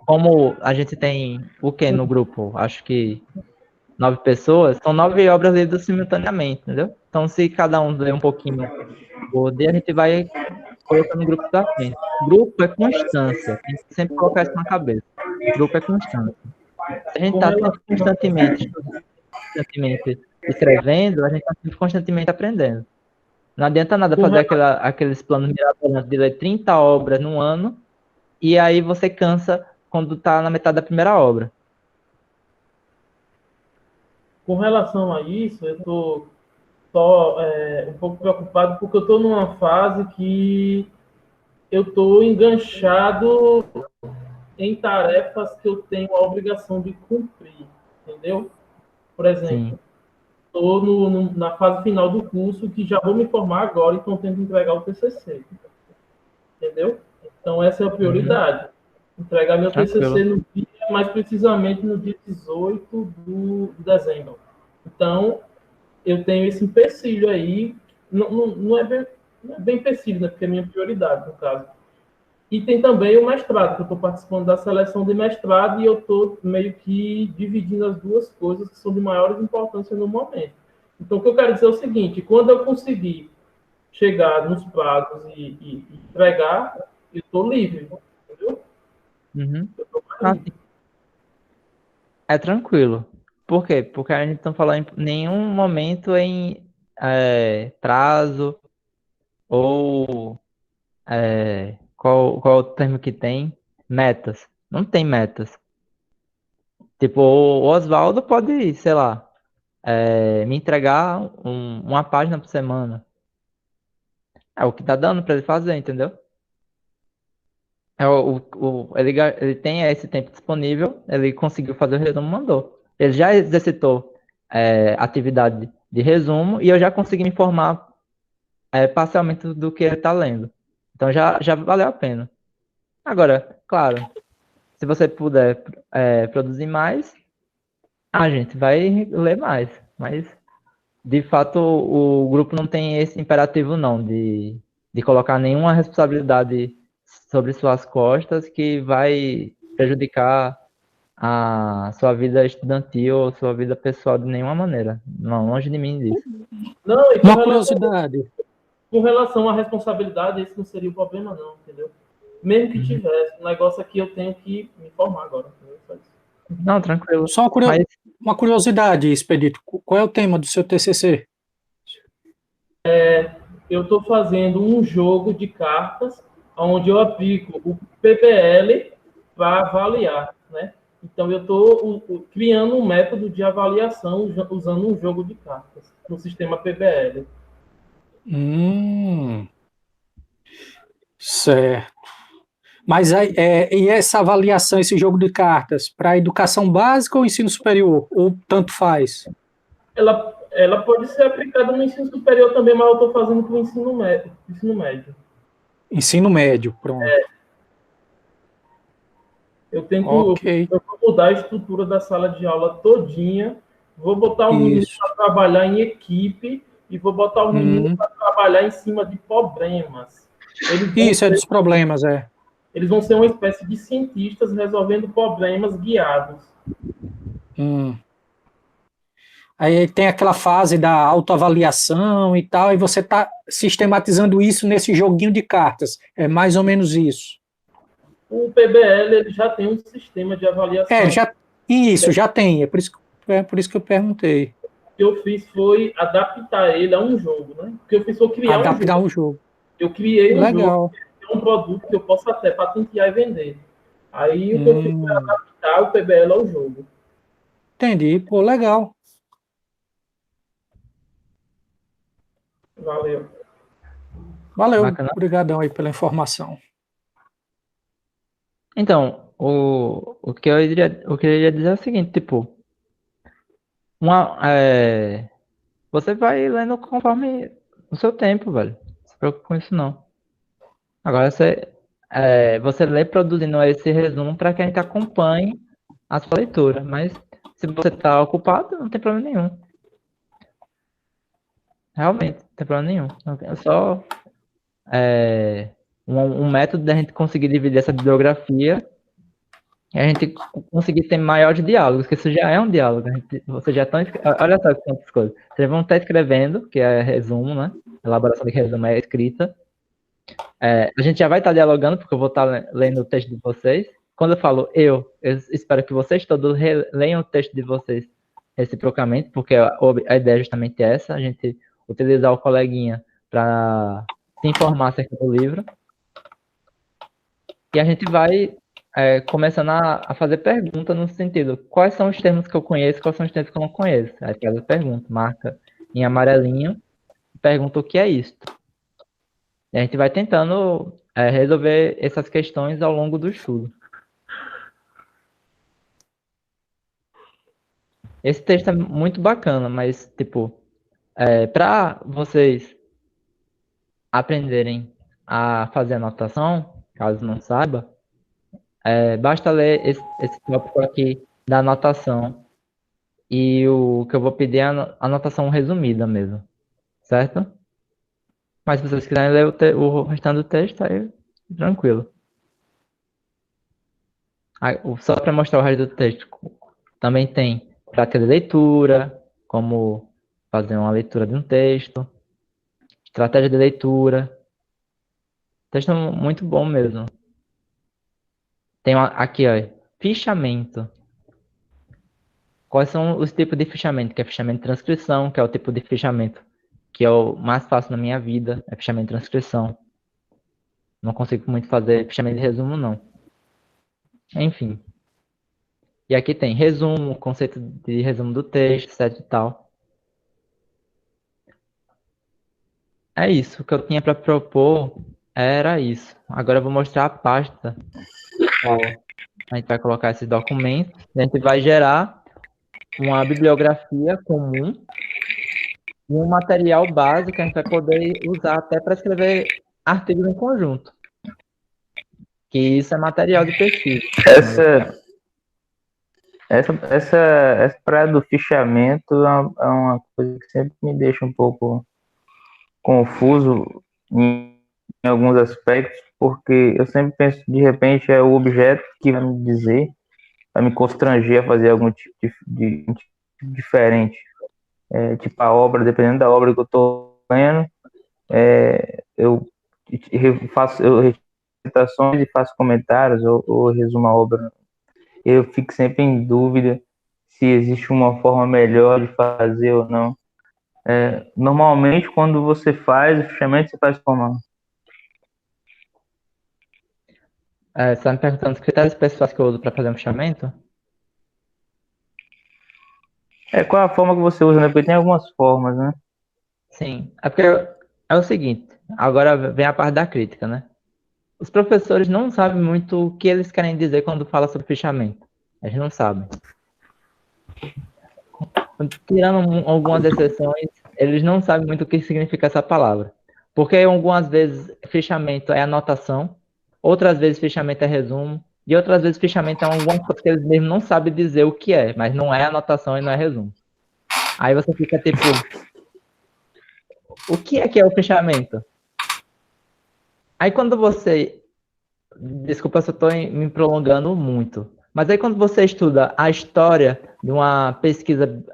Como a gente tem o que no grupo? Acho que 9 pessoas. São 9 obras lidas simultaneamente, entendeu? Então, se cada um ler um pouquinho por dia, a gente vai colocando o grupo pra frente. Grupo é constância. Tem que sempre colocar isso na cabeça. Grupo é constância. Se a gente está sempre constantemente escrevendo, a gente está sempre constantemente aprendendo. Não adianta nada fazer aqueles planos mirabolantes de ler 30 obras no ano e aí você cansa quando está na metade da primeira obra. Com relação a isso, eu estou só um pouco preocupado porque eu estou numa fase que eu estou enganchado em tarefas que eu tenho a obrigação de cumprir, entendeu? Por exemplo, estou na fase final do curso que já vou me formar agora e estou tendo que entregar o TCC, entendeu? Então, essa é a prioridade. Entregar meu TCC no dia, mais precisamente no dia 18 de dezembro. Então, eu tenho esse empecilho aí, não é bem empecilho, né? Porque é minha prioridade, no caso. E tem também o mestrado, que eu estou participando da seleção de mestrado e eu estou meio que dividindo as duas coisas que são de maior importância no momento. Então, o que eu quero dizer é o seguinte, quando eu conseguir chegar nos prazos e entregar, eu estou livre, entendeu? Uhum. É tranquilo. Por quê? Porque a gente não falou em nenhum momento em prazo ou qual é o termo que tem? Metas. Não tem metas. Tipo, o Oswaldo pode, sei lá, me entregar uma página por semana. É o que tá dando pra ele fazer, entendeu? Ele tem esse tempo disponível, ele conseguiu fazer o resumo, mandou. Ele já exercitou atividade de resumo e eu já consegui me informar parcialmente do que ele tá lendo. Então já valeu a pena. Agora, claro, se você puder produzir mais, a gente vai ler mais. Mas, de fato, o grupo não tem esse imperativo, não, de colocar nenhuma responsabilidade sobre suas costas que vai prejudicar a sua vida estudantil ou sua vida pessoal de nenhuma maneira. Não, longe de mim disso. Não, e Uma curiosidade. com relação à responsabilidade, esse não seria o problema, não, entendeu? Mesmo que tivesse, o negócio aqui eu tenho que me informar agora. Entendeu? Não, tranquilo. Só uma curiosidade, Expedito. Qual é o tema do seu TCC? Eu estou fazendo um jogo de cartas onde eu aplico o PBL para avaliar, né? Então, eu estou criando um método de avaliação usando um jogo de cartas no sistema PBL. Certo. Mas e essa avaliação, esse jogo de cartas, para educação básica ou ensino superior? Ou tanto faz? Ela pode ser aplicada no ensino superior também, mas eu estou fazendo para o ensino médio. Ensino médio, pronto. Eu Ok. eu vou mudar a estrutura da sala de aula todinha, vou botar o menino Isso. para trabalhar em equipe e vou botar o menino para trabalhar em cima de problemas. Isso é dos problemas, é. Eles vão ser uma espécie de cientistas resolvendo problemas guiados. Aí tem aquela fase da autoavaliação e tal, e você está sistematizando isso nesse joguinho de cartas. É mais ou menos isso. O PBL ele já tem um sistema de avaliação. Já tem. É por isso que eu perguntei. O que eu fiz foi adaptar ele a um jogo, né? O que eu fiz foi criar adaptar um jogo. Eu criei um Legal. jogo, um produto que eu posso até patentear e vender. Aí o que eu fiz foi adaptar o PBL ao jogo. Entendi. Pô, legal. Valeu. Valeu. Bacana. Obrigadão aí pela informação. Então, o que eu iria dizer é o seguinte, tipo, você vai lendo conforme o seu tempo, velho. Não se preocupe com isso, não. Agora, você lê produzindo esse resumo para que a gente acompanhe a sua leitura. Mas se você está ocupado, não tem problema nenhum. Realmente, não tem problema nenhum. É só um método da gente conseguir dividir essa bibliografia e a gente conseguir ter maiores diálogos, que isso já é um diálogo. Você já está. Olha só quantas coisas. Vocês vão estar escrevendo, que é resumo, né? Elaboração de resumo é escrita. A gente já vai estar dialogando, porque eu vou estar lendo o texto de vocês. Quando eu falo eu espero que vocês todos leiam o texto de vocês reciprocamente, porque a ideia é justamente essa, a gente utilizar o coleguinha para se informar acerca do livro. E a gente vai começando a fazer pergunta no sentido, quais são os termos que eu conheço, quais são os termos que eu não conheço. Aí faz a pergunta, marca em amarelinho, pergunta o que é isso. E a gente vai tentando resolver essas questões ao longo do estudo. Esse texto é muito bacana, mas, tipo, para vocês aprenderem a fazer anotação, caso não saiba, basta ler esse tópico aqui da anotação. E o que eu vou pedir é a anotação resumida mesmo, certo? Mas se vocês quiserem ler o restante do texto, aí tranquilo. Só para mostrar o resto do texto, também tem prática de leitura, como fazer uma leitura de um texto, estratégia de leitura. Texto muito bom mesmo. Tem aqui, ó, fichamento. Quais são os tipos de fichamento? Que é fichamento de transcrição, que é o tipo de fichamento que é o mais fácil na minha vida, é fichamento de transcrição. Não consigo muito fazer fichamento de resumo, não. Enfim. E aqui tem resumo, conceito de resumo do texto, etc e tal. É isso. O que eu tinha para propor era isso. Agora eu vou mostrar a pasta. A gente vai colocar esses documentos. A gente vai gerar uma bibliografia comum e um material básico que a gente vai poder usar até para escrever artigos em conjunto. Que isso é material de pesquisa. Essa praia do fichamento é uma coisa que sempre me deixa um pouco confuso em alguns aspectos, porque eu sempre penso, de repente, é o objeto que vai me dizer, vai me constranger a fazer algum tipo de diferente. Tipo a obra, dependendo da obra que eu estou lendo, eu retiro citações e faço comentários ou resumo a obra. Eu fico sempre em dúvida se existe uma forma melhor de fazer ou não. Normalmente, quando você faz o fichamento, você faz como? Você está me perguntando os critérios pessoais que eu uso para fazer um fichamento? Qual é a forma que você usa, né? Porque tem algumas formas, né? Sim. É porque é o seguinte, agora vem a parte da crítica, né? Os professores não sabem muito o que eles querem dizer quando fala sobre fichamento. Eles não sabem. Tirando algumas exceções, eles não sabem muito o que significa essa palavra. Porque algumas vezes fichamento é anotação, outras vezes fichamento é resumo, e outras vezes fichamento é alguma coisa que eles mesmos não sabem dizer o que é, mas não é anotação e não é resumo. Aí você fica tipo, o que é o fichamento? Aí quando você, desculpa se eu estou me prolongando muito, mas aí quando você estuda a história de uma pesquisa,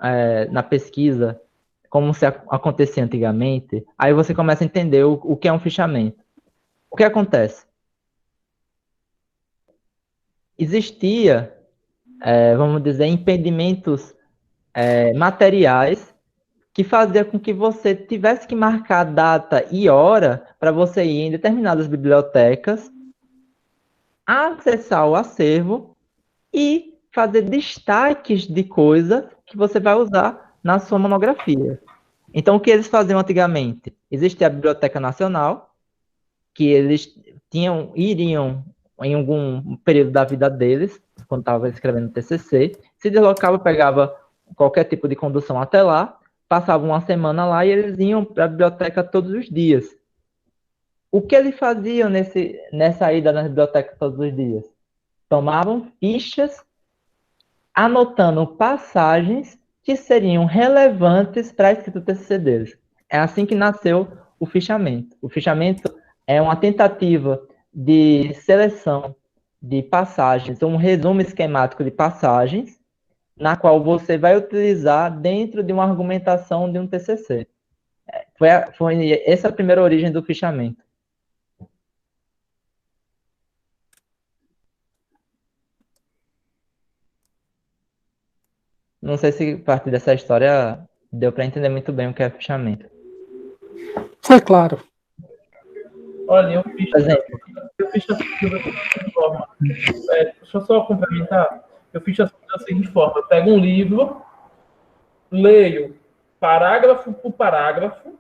na pesquisa, como se acontecia antigamente, aí você começa a entender o que é um fichamento. O que acontece? Existia, vamos dizer, impedimentos materiais que fazia com que você tivesse que marcar data e hora para você ir em determinadas bibliotecas, acessar o acervo e fazer destaques de coisas que você vai usar na sua monografia. Então, o que eles faziam antigamente? Existia a Biblioteca Nacional, que eles iriam em algum período da vida deles, quando estava escrevendo o TCC, se deslocava, pegava qualquer tipo de condução até lá, passavam uma semana lá e eles iam para a biblioteca todos os dias. O que eles faziam nessa ida na biblioteca todos os dias? Tomavam fichas anotando passagens que seriam relevantes para a escrita do TCC deles. É assim que nasceu o fichamento. O fichamento é uma tentativa de seleção de passagens, um resumo esquemático de passagens, na qual você vai utilizar dentro de uma argumentação de um TCC. Foi essa a primeira origem do fichamento. Não sei se a partir dessa história deu para entender muito bem o que é fichamento. Foi claro. Olha, eu fiz essa pesquisa da seguinte forma. Deixa eu só complementar. Eu fiz essa pesquisa da seguinte forma. Eu pego um livro, leio parágrafo por parágrafo.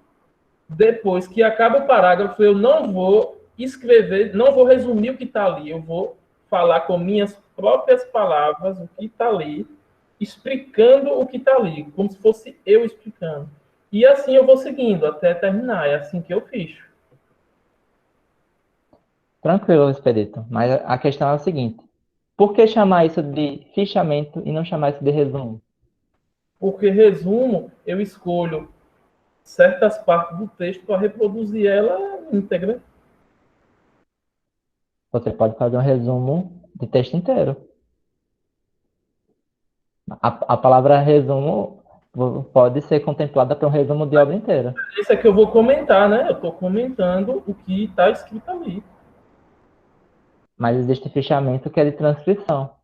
Depois que acaba o parágrafo, eu não vou escrever, não vou resumir o que está ali. Eu vou falar com minhas próprias palavras o que está ali, explicando o que está ali, como se fosse eu explicando. E assim eu vou seguindo até terminar. É assim que eu fiz. Tranquilo, Expedito. Mas a questão é o seguinte: por que chamar isso de fichamento e não chamar isso de resumo? Porque resumo, eu escolho certas partes do texto para reproduzir ela íntegra. Você pode fazer um resumo de texto inteiro. A palavra resumo pode ser contemplada para um resumo de obra inteira. Isso é que eu vou comentar, né? Eu estou comentando o que está escrito ali. Mas existe fichamento que é de transcrição.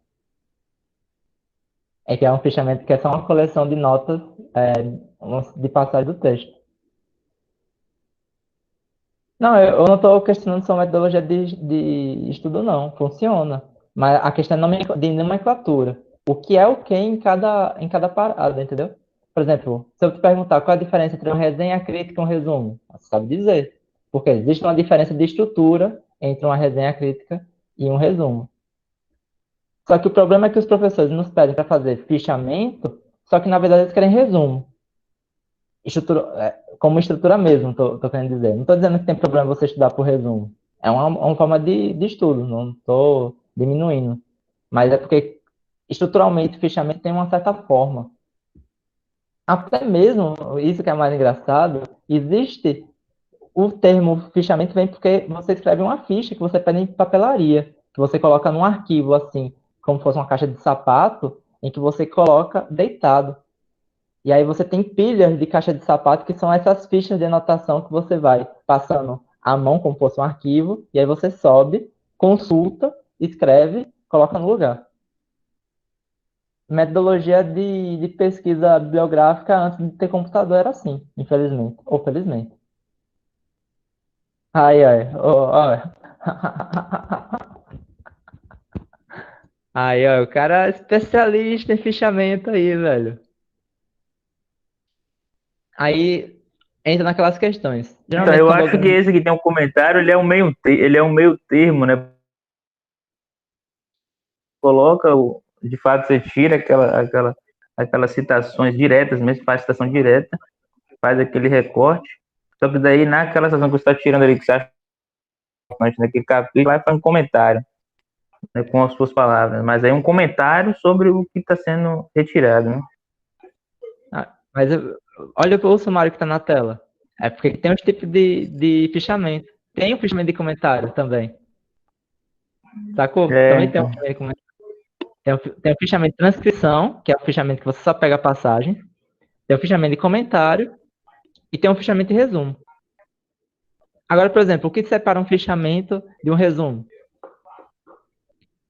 É que é um fichamento que é só uma coleção de notas de passagem do texto. Não, eu não estou questionando sua metodologia de estudo, não. Funciona. Mas a questão é de nomenclatura. O que é o que em cada parada, entendeu? Por exemplo, se eu te perguntar qual é a diferença entre uma resenha crítica e um resumo, você sabe dizer. Porque existe uma diferença de estrutura entre uma resenha crítica e um resumo. Só que o problema é que os professores nos pedem para fazer fichamento, só que na verdade eles querem resumo. Como estrutura mesmo, tô querendo dizer. Não estou dizendo que tem problema você estudar por resumo. É uma forma de estudo, não estou diminuindo. Mas é porque estruturalmente o fichamento tem uma certa forma. Até mesmo, isso que é mais engraçado, existe o termo fichamento vem porque você escreve uma ficha que você pede em papelaria, que você coloca num arquivo assim, como se fosse uma caixa de sapato, em que você coloca deitado. E aí você tem pilhas de caixa de sapato, que são essas fichas de anotação que você vai passando a mão como se fosse um arquivo, e aí você sobe, consulta, escreve, coloca no lugar. Metodologia de pesquisa bibliográfica antes de ter computador era assim, infelizmente, ou felizmente. Ai, ai, ó. Aí, ó, o cara é especialista em fichamento aí, velho. Aí, entra naquelas questões. Então, Geralmente, eu quando acho que alguém... esse que tem um comentário, ele é um meio termo, né? Coloca, de fato, você tira aquelas citações diretas, mesmo faz citação direta, faz aquele recorte, só que daí naquela citação que você está tirando ali, que você acha importante naquele capítulo, vai fazer um comentário, né, com as suas palavras, mas aí um comentário sobre o que está sendo retirado, né? Mas olha o sumário que está na tela. É porque tem uns tipos de fichamento. Tem o fichamento de comentário também. Sacou? Também tem Então, um fichamento de comentário. Tem o fichamento de transcrição, que é o fichamento que você só pega a passagem. Tem o fichamento de comentário e tem o fichamento de resumo. Agora, por exemplo, o que separa um fichamento de um resumo?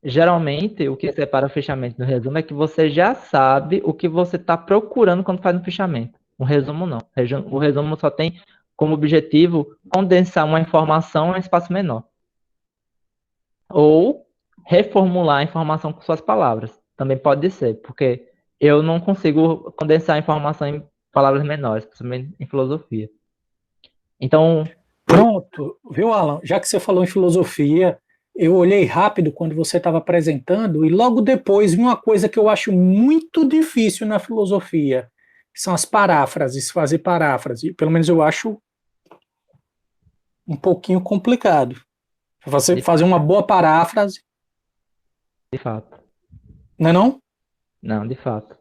Geralmente, o que separa o fichamento do resumo é que você já sabe o que você está procurando quando faz um fichamento. Um resumo não. O resumo só tem como objetivo condensar uma informação em um espaço menor. Ou reformular a informação com suas palavras. Também pode ser, porque eu não consigo condensar a informação em palavras menores, principalmente em filosofia. Então, Pronto, viu, Alan? Já que você falou em filosofia, eu olhei rápido quando você estava apresentando e logo depois vi uma coisa que eu acho muito difícil na filosofia, que são as paráfrases, fazer paráfrase. Pelo menos eu acho um pouquinho complicado. Você fazer uma boa paráfrase, de fato. não é não? Não, de fato.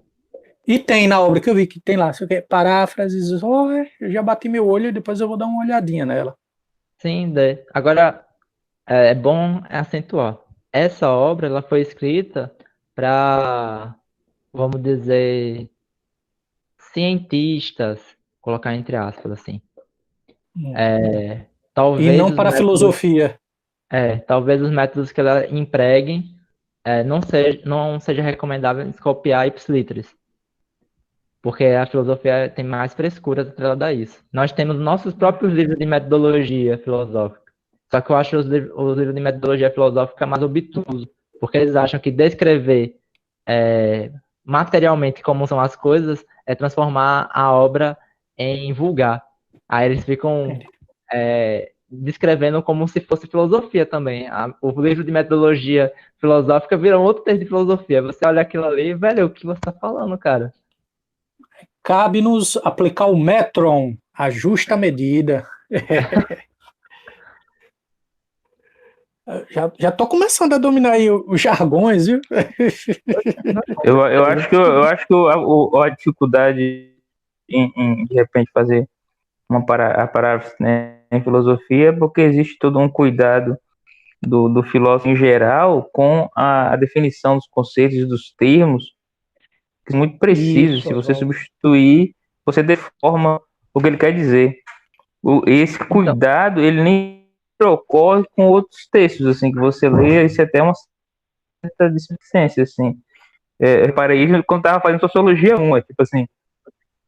E tem na obra que eu vi que tem lá, sei o quê, paráfrases, eu já bati meu olho e depois eu vou dar uma olhadinha nela. Sim, agora é bom acentuar. Essa obra ela foi escrita para, vamos dizer, cientistas, colocar entre aspas assim. E Talvez não os para a métodos, filosofia. talvez os métodos que ela empreguem não seja recomendável copiar ipsiliteris, porque a filosofia tem mais frescura atrelada a isso. Nós temos nossos próprios livros de metodologia filosófica. Só que eu acho os livros de metodologia filosófica mais obtusos, porque eles acham que descrever materialmente como são as coisas é transformar a obra em vulgar. Aí eles ficam descrevendo como se fosse filosofia também. O livro de metodologia filosófica vira um outro texto de filosofia. Você olha aquilo ali, velho, o que você está falando, cara? Cabe-nos aplicar o metron, a justa medida. Já tô começando a dominar aí os jargões, viu? eu acho que a dificuldade em de repente fazer a paráfrase, né, em filosofia é porque existe todo um cuidado do filósofo em geral com a definição dos conceitos e dos termos muito precisos. Isso, Se você Oswaldo. substituir, você deforma o que ele quer dizer. Esse cuidado, ele nem ocorre com outros textos, assim, que você lê, isso é até uma certa displicência, assim. Reparei isso quando tava fazendo Sociologia 1, tipo assim,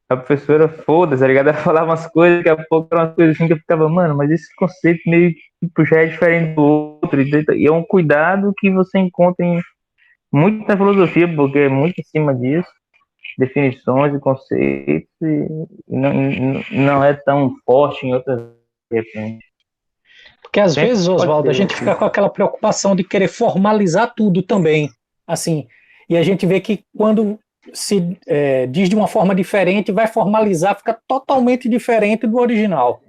a professora, foda-se, tá ligado? Ela falava umas coisas, daqui a pouco eram umas coisas assim que eu ficava, mano, mas esse conceito meio, tipo, já é diferente do outro, e é um cuidado que você encontra muito na filosofia, porque é muito em cima disso, definições e conceitos, e não é tão forte em outras, de repente. Porque às Sempre vezes, pode Oswaldo, a ter, gente assim. fica com aquela preocupação de querer formalizar tudo também, assim, e a gente vê que quando se diz de uma forma diferente, vai formalizar, fica totalmente diferente do original.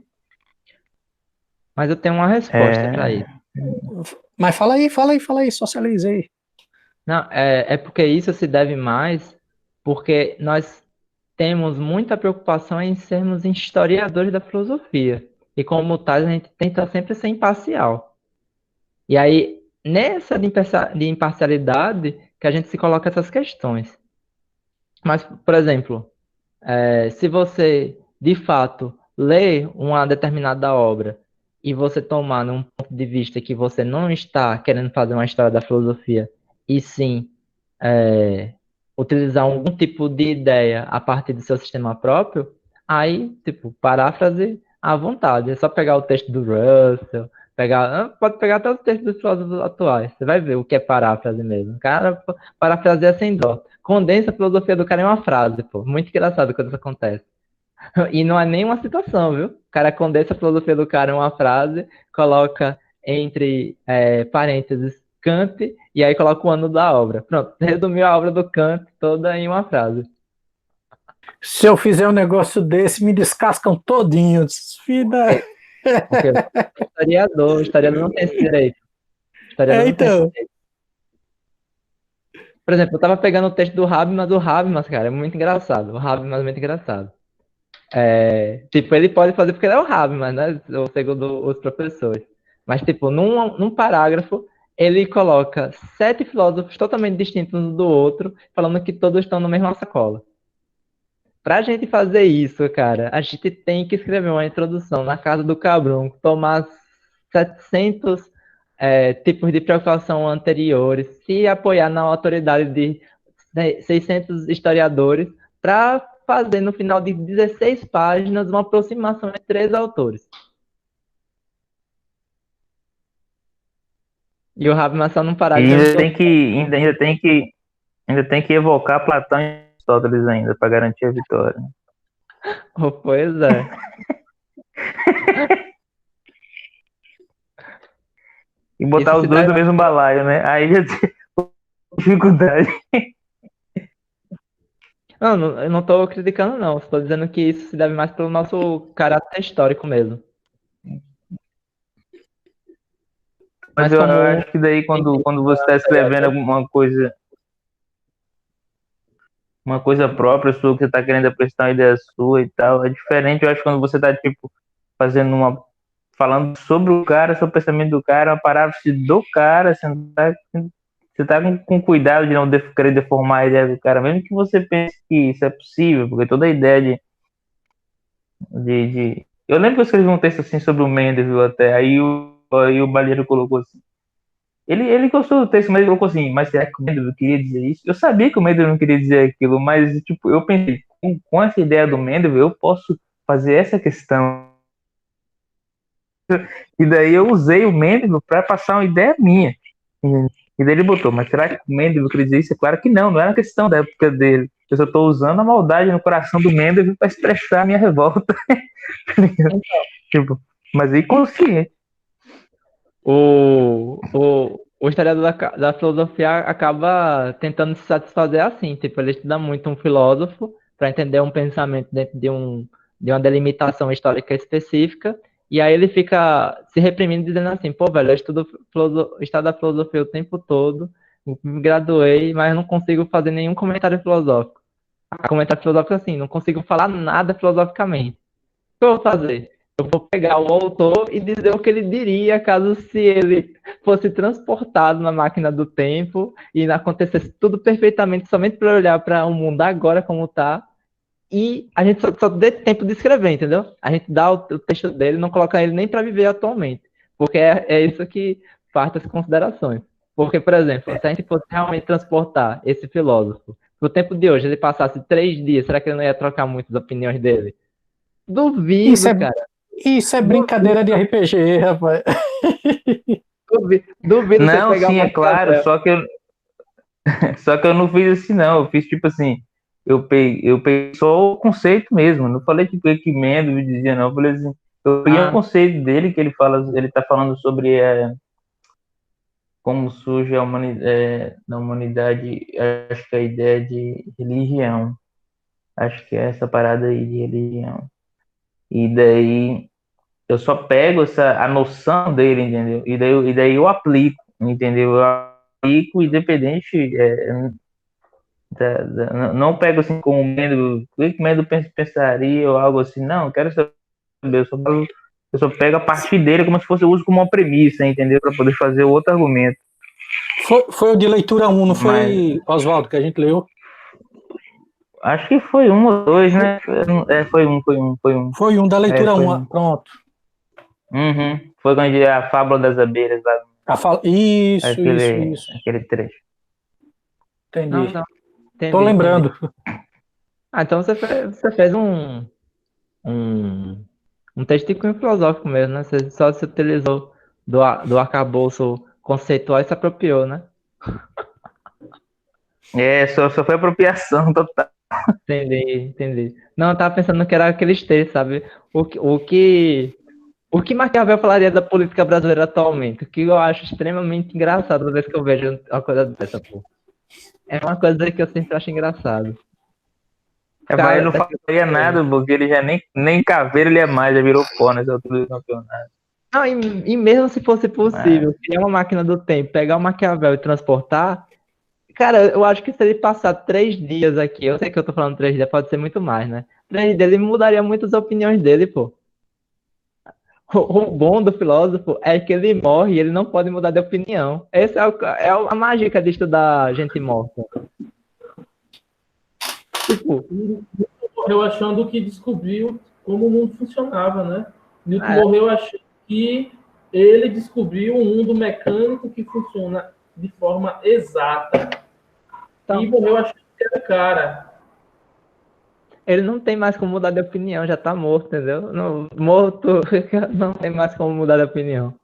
Mas eu tenho uma resposta para isso. Mas fala aí, socialize aí. Não, é porque isso se deve mais porque nós temos muita preocupação em sermos historiadores da filosofia. E como tais, a gente tenta sempre ser imparcial. E aí, nessa de imparcialidade, que a gente se coloca essas questões. Mas, por exemplo, se você, de fato, lê uma determinada obra e você tomar num ponto de vista que você não está querendo fazer uma história da filosofia, e sim utilizar algum tipo de ideia a partir do seu sistema próprio, aí, tipo, paráfrase à vontade. É só pegar o texto do Russell, pode pegar até os textos dos filósofos atuais. Você vai ver o que é paráfrase mesmo. Cara, parafraseia sem dó. Condensa a filosofia do cara em uma frase, pô. Muito engraçado quando isso acontece. E não é nenhuma citação, viu? O cara condensa a filosofia do cara em uma frase, coloca entre parênteses Kant, e aí coloca o ano da obra. Pronto, resumiu a obra do Kant toda em uma frase. Se eu fizer um negócio desse, me descascam todinho. Vida. Porque historiador não tem esse direito. Historiador não tem esse Então. direito. Por exemplo, eu tava pegando o texto do Habermas, cara, é muito engraçado. O Habermas é muito engraçado. Tipo, ele pode fazer porque ele é o Habermas, né? Segundo os professores. Mas, tipo, num parágrafo, ele coloca 7 filósofos totalmente distintos um do outro, falando que todos estão na mesma sacola. Pra gente fazer isso, cara, a gente tem que escrever uma introdução na casa do Cabrunco, tomar 700 tipos de preocupação anteriores, se apoiar na autoridade de 600 historiadores, para fazer no final de 16 páginas uma aproximação entre 3 autores. E o Habermas só não parar E de ainda tem que evocar Platão e Aristóteles ainda, para garantir a vitória. Pois é. E botar Isso os se dois dá- no mesmo balaio, né? Aí já tem dificuldade. Não, eu não estou criticando, não. Estou dizendo que isso se deve mais pelo nosso caráter histórico mesmo. Mas Mas eu como acho que daí quando você está escrevendo alguma coisa, uma coisa própria sua, que você está querendo apresentar uma ideia sua e tal, é diferente, eu acho, quando você está, tipo, falando sobre o cara, sobre o pensamento do cara, uma paráfrase do cara, você tá com cuidado de não querer deformar a ideia do cara, mesmo que você pense que isso é possível, porque toda a ideia de... Eu lembro que eu escrevi um texto assim sobre o Mendes, viu, até, aí o Balheiro colocou assim, ele gostou do texto, mas ele colocou assim, mas será que o Mendes queria dizer isso? Eu sabia que o Mendes não queria dizer aquilo, mas tipo, eu pensei, com essa ideia do Mendes, eu posso fazer essa questão. E daí eu usei o Mendes para passar uma ideia minha. E daí ele botou, mas será que o Mendes queria dizer isso? É claro que não era questão da época dele. Eu só estou usando a maldade no coração do Mendes para expressar a minha revolta. Tipo, mas aí consciente. o historiador da filosofia acaba tentando se satisfazer assim, tipo, ele estuda muito um filósofo para entender um pensamento dentro de uma delimitação histórica específica, e aí ele fica se reprimindo dizendo assim, pô, velho, eu estudo estado da filosofia o tempo todo, me graduei, mas não consigo fazer nenhum comentário filosófico. Comentário filosófico assim, não consigo falar nada filosoficamente. O que eu vou fazer? Eu vou pegar o autor e dizer o que ele diria caso se ele fosse transportado na máquina do tempo e acontecesse tudo perfeitamente somente para olhar para o mundo agora como está, e a gente só dê tempo de escrever, entendeu? A gente dá o texto dele, não coloca ele nem para viver atualmente, porque é isso que parte das considerações. Porque, por exemplo, se a gente fosse realmente transportar esse filósofo pro tempo de hoje, ele passasse 3 dias, será que ele não ia trocar muitas opiniões dele? Duvido, cara. Isso é brincadeira de RPG, rapaz. Duvido você Não, pegar sim, uma é claro, só que eu não fiz assim, não. Eu fiz tipo assim, eu peguei só o conceito mesmo. Não falei tipo que Mendes dizia, não. Eu falei assim, eu peguei o conceito dele, que ele tá falando sobre como surge na humanidade, acho que a ideia de religião. Acho que é essa parada aí de religião. E daí eu só pego a noção dele, entendeu? E daí eu aplico, entendeu? Eu aplico independente, não pego assim como medo, o que medo pensaria ou algo assim, não, eu quero saber, eu só pego a partir dele como se fosse, eu uso como uma premissa, entendeu? Para poder fazer o outro argumento. Foi o de leitura 1, não foi, Oswaldo, que a gente leu? Acho que foi 1 ou 2, né? Foi um. Foi um da leitura 1, um. pronto. Uhum. Foi quando a Fábula das Abelhas lá. Isso. Aquele trecho. Entendi. Não, Tô lembrando. Entendi. Então você fez um texto de cunho filosófico mesmo, né? Você só se utilizou do arcabouço conceitual e se apropriou, né? Só foi apropriação total. Entendi. Não, eu tava pensando que era aqueles três, sabe? O que Maquiavel falaria da política brasileira atualmente? O que eu acho extremamente engraçado toda vez que eu vejo uma coisa dessa, pô. É uma coisa que eu sempre acho engraçado. Mas ele Cara, não faria nada, porque ele já nem caveira ele é mais, já virou pó nessa altura do campeonato. não, e mesmo se fosse possível criar uma máquina do tempo, pegar o Maquiavel e transportar, cara, eu acho que se ele passar 3 dias aqui, eu sei que eu tô falando 3 dias, pode ser muito mais, né? 3 dias ele mudaria muitas opiniões dele, pô. O bom do filósofo é que ele morre e ele não pode mudar de opinião. Essa é a mágica de estudar gente morta. Tipo, Morreu achando que descobriu como o mundo funcionava, né? Newton É. morreu achando que ele descobriu um mundo mecânico que funciona de forma exata. Então, E morreu achando que era o cara. ele não tem mais como mudar de opinião, já tá morto, entendeu? Morto, não tem mais como mudar de opinião.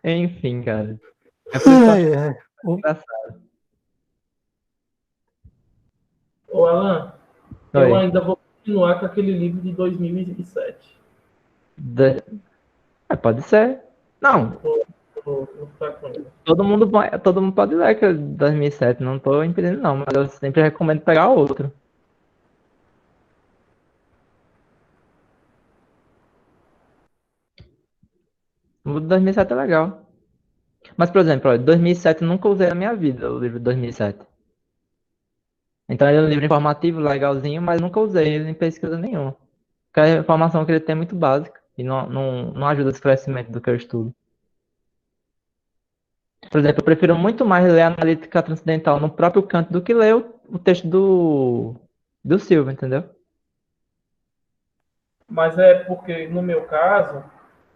Enfim, cara. É por isso que eu acho engraçado. Ô, Alan, eu Oi. ainda vou continuar com aquele livro de 2007. Da- pode ser. Não, Vou ficar com ele. todo mundo pode ler que é 2007, não tô impedindo não, mas eu sempre recomendo pegar outro. O de 2007 é legal. Mas, por exemplo, ó, 2007 eu nunca usei na minha vida, o livro de 2007. Então ele é um livro informativo, legalzinho, mas nunca usei ele em pesquisa nenhuma. Porque a informação que ele tem é muito básica e não ajuda o esclarecimento do que eu estudo. Por exemplo, eu prefiro muito mais ler a analítica transcendental no próprio Kant do que ler o texto do Silva, entendeu? Mas é porque, no meu caso,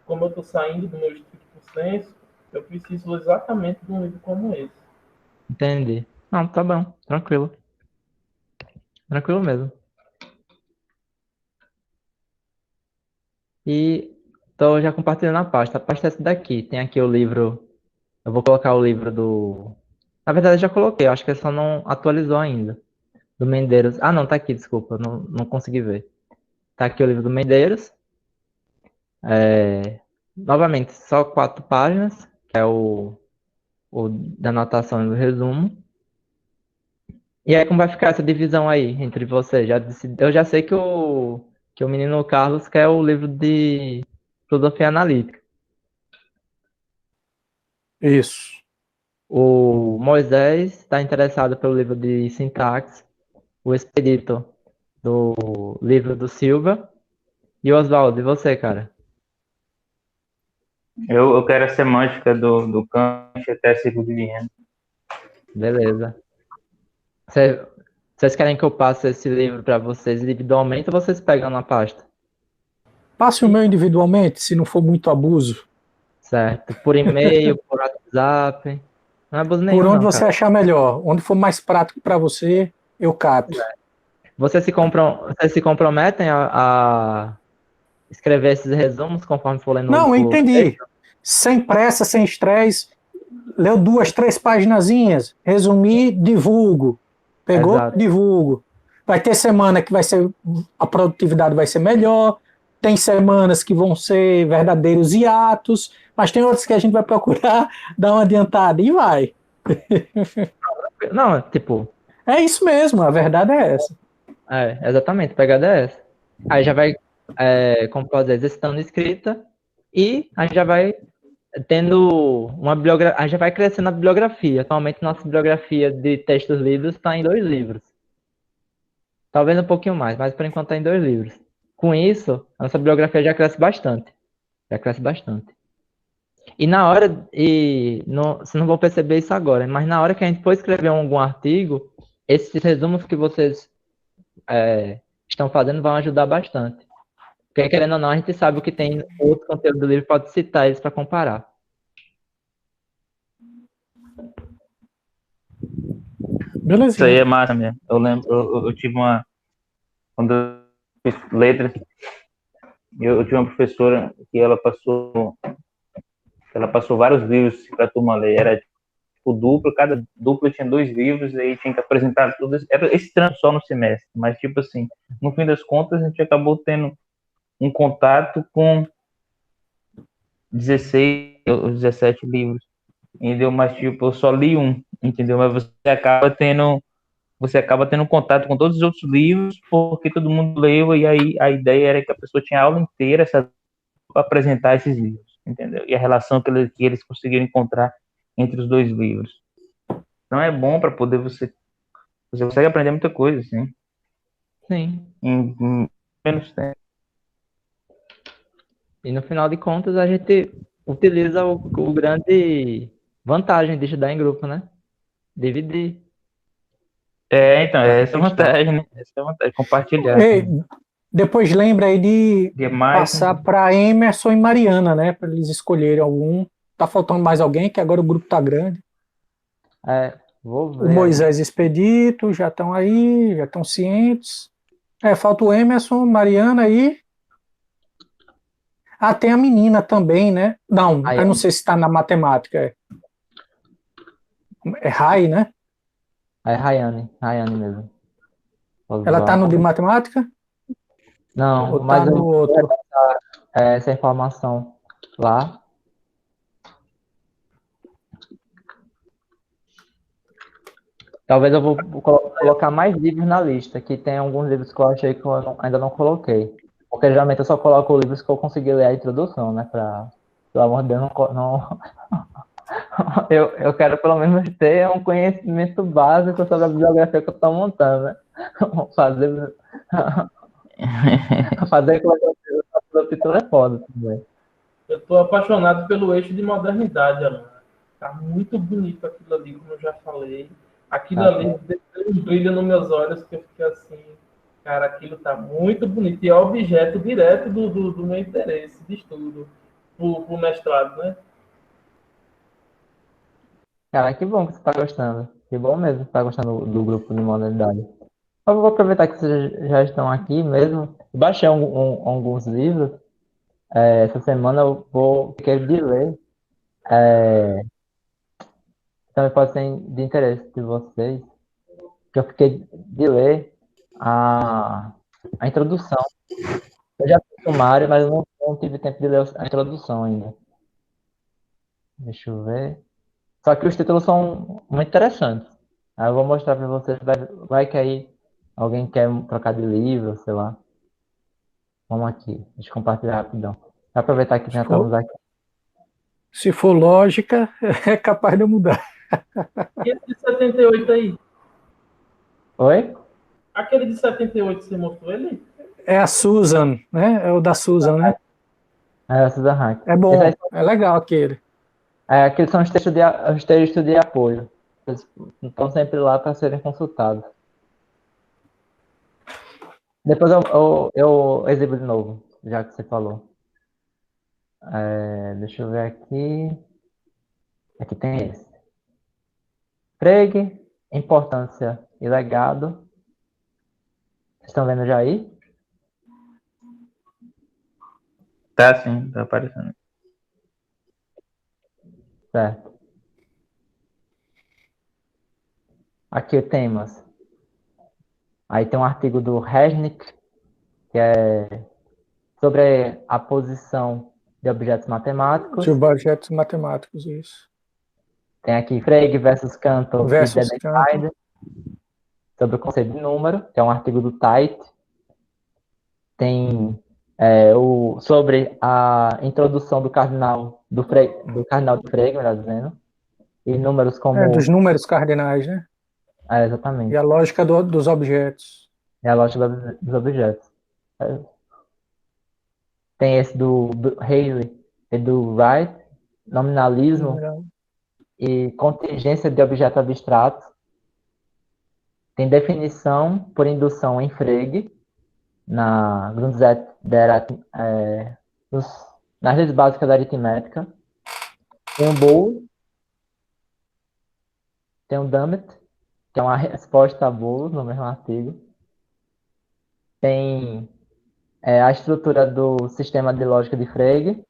como eu estou saindo do meu estricto senso, eu preciso exatamente de um livro como esse. Entendi. Não, tá bom. Tranquilo. Tranquilo mesmo. E tô já compartilhando a pasta. A pasta é essa daqui. Tem aqui o livro. Eu vou colocar o livro do. Na verdade, eu já coloquei. Eu acho que ele só não atualizou ainda. Do Mendeiros. Ah, não, tá aqui, desculpa. Eu não consegui ver. Tá aqui o livro do Mendeiros. Novamente, só 4 páginas, que é o da anotação e do resumo. E aí, como vai ficar essa divisão aí entre vocês? Eu já sei que o menino Carlos quer o livro de filosofia analítica. Isso. O Moisés está interessado pelo livro de sintaxe. O Expedito do livro do Silva. E o Oswaldo, e você, cara? Eu quero a semântica do Kant até ciclo de Viena. Beleza. Vocês querem que eu passe esse livro para vocês individualmente ou vocês pegam na pasta? Passe o meu individualmente, se não for muito abuso. Certo. Por e-mail, por WhatsApp. Não é abuso Por nenhum, onde não, você cara. achar melhor. Onde for mais prático para você, eu capto. Vocês se comprometem a escrever esses resumos conforme for lendo Não, o entendi. texto? Sem pressa, sem estresse. Leu 2, 3 paginazinhas. Resumi, divulgo. Pegou? Exato. Divulgo. Vai ter semana que a produtividade vai ser melhor. Tem semanas que vão ser verdadeiros hiatos. Mas tem outras que a gente vai procurar dar uma adiantada e vai. Não, tipo, É isso mesmo, a verdade é essa. exatamente, a pegada é essa. Aí já vai, como pode dizer, exercitando escrita e a gente já vai tendo uma bibliografia, a gente já vai crescendo a bibliografia. Atualmente nossa bibliografia de textos lidos está em 2 livros. Talvez um pouquinho mais, mas por enquanto está em 2 livros. Com isso, a nossa bibliografia já cresce bastante. Já cresce bastante. E na hora, vocês não vão perceber isso agora, mas na hora que a gente for escrever algum artigo, esses resumos que vocês estão fazendo vão ajudar bastante. Porque querendo ou não, a gente sabe o que tem outro conteúdo do livro, pode citar eles para comparar. Isso aí Belezinha. é massa mesmo. Eu lembro, eu tive uma. Quando eu fiz letras, eu tive uma professora que ela passou vários livros para a turma ler. Era tipo por dupla, cada dupla tinha 2 livros, aí tinha que apresentar tudo. Era esse trampo só no semestre, mas tipo assim, no fim das contas, a gente acabou tendo um contato com 16 ou 17 livros, entendeu? Mas tipo, eu só li um, entendeu? Mas você acaba tendo contato com todos os outros livros, porque todo mundo leu, e aí a ideia era que a pessoa tinha a aula inteira para apresentar esses livros, entendeu? E a relação que eles conseguiram encontrar entre os 2 livros. Então é bom para poder você consegue aprender muita coisa, assim, Sim. em menos tempo. E no final de contas, a gente utiliza o grande vantagem de estudar em grupo, né? Dividir. Então, essa é a vantagem, né? Essa é a vantagem, compartilhar. Ei, depois lembra aí de Demais, passar né? para Emerson e Mariana, né? Para eles escolherem algum. Tá faltando mais alguém, que agora o grupo tá grande. Vou O ver aí. Moisés e Expedito já estão aí, já estão cientes. Falta o Emerson, Mariana aí. Ah, tem a menina também, né? Não, Aí, eu não sei se está na matemática. É Rai, né? aí Rayane mesmo. Ela está no de Osvaldo. matemática Não, ou está mas eu no vou outro? repassar essa informação lá. Talvez eu vou colocar mais livros na lista, que tem alguns livros que eu achei que eu ainda não coloquei. Porque geralmente eu só coloco livros que eu consegui ler a introdução, né? Pelo amor de Deus, não. Eu quero pelo menos ter um conhecimento básico sobre a bibliografia que eu estou montando, né? Fazer, fazer com que o título é foda também. Eu tô apaixonado pelo eixo de modernidade, Alana. Tá muito bonito aquilo ali, como eu já falei. Aquilo Tá, ali deu um brilho nos meus olhos que eu fiquei assim, cara, aquilo tá muito bonito. E é objeto direto do meu interesse de estudo pro mestrado, né? cara, que bom que você está gostando. Que bom mesmo que você está gostando do grupo de modernidade. Eu vou aproveitar que vocês já estão aqui mesmo. Baixei alguns livros. Essa semana eu vou querer de ler. Também pode ser de interesse de vocês. Que eu fiquei de ler a introdução. Eu já fiz o sumário, mas eu não tive tempo de ler a introdução ainda. Deixa eu ver. Só que os títulos são muito interessantes. Aí eu vou mostrar para vocês. Vai que aí alguém quer trocar de livro, sei lá. Vamos aqui. Deixa eu compartilhar rapidão. Vou aproveitar que Se já estamos for, aqui. se for lógica, é capaz de eu mudar. E esse de 78 aí? Oi? Aquele de 78 você mostrou ele? É a Susan, né? É o da Susan, né? Susan Hack. É bom, é legal aquele. Aqueles são os textos de apoio. Eles estão sempre lá para serem consultados. Depois eu exibo de novo, já que você falou. Deixa eu ver aqui. Aqui tem esse. Frege, importância e legado. Vocês estão vendo já aí? Tá sim, tá aparecendo. Certo. Aqui temas. Aí tem um artigo do Resnick, que é sobre a posição de objetos matemáticos. De objetos matemáticos, isso. Tem aqui Frege versus Cantor e Versus Cantor. Dedekind, sobre o conceito de número, que é um artigo do Tait. Tem sobre a introdução do cardinal do cardinal de Frege, melhor dizendo, e números como. Dos números cardinais, né? E Exatamente. a lógica dos objetos. É a lógica dos objetos. Tem esse do Haley e do Wright, nominalismo e contingência de objeto abstrato. Tem definição por indução em Frege, na nas leis básicas da aritmética. Tem o Boole, tem o Dummett, que é uma resposta a Boole no mesmo artigo. Tem a estrutura do sistema de lógica de Frege.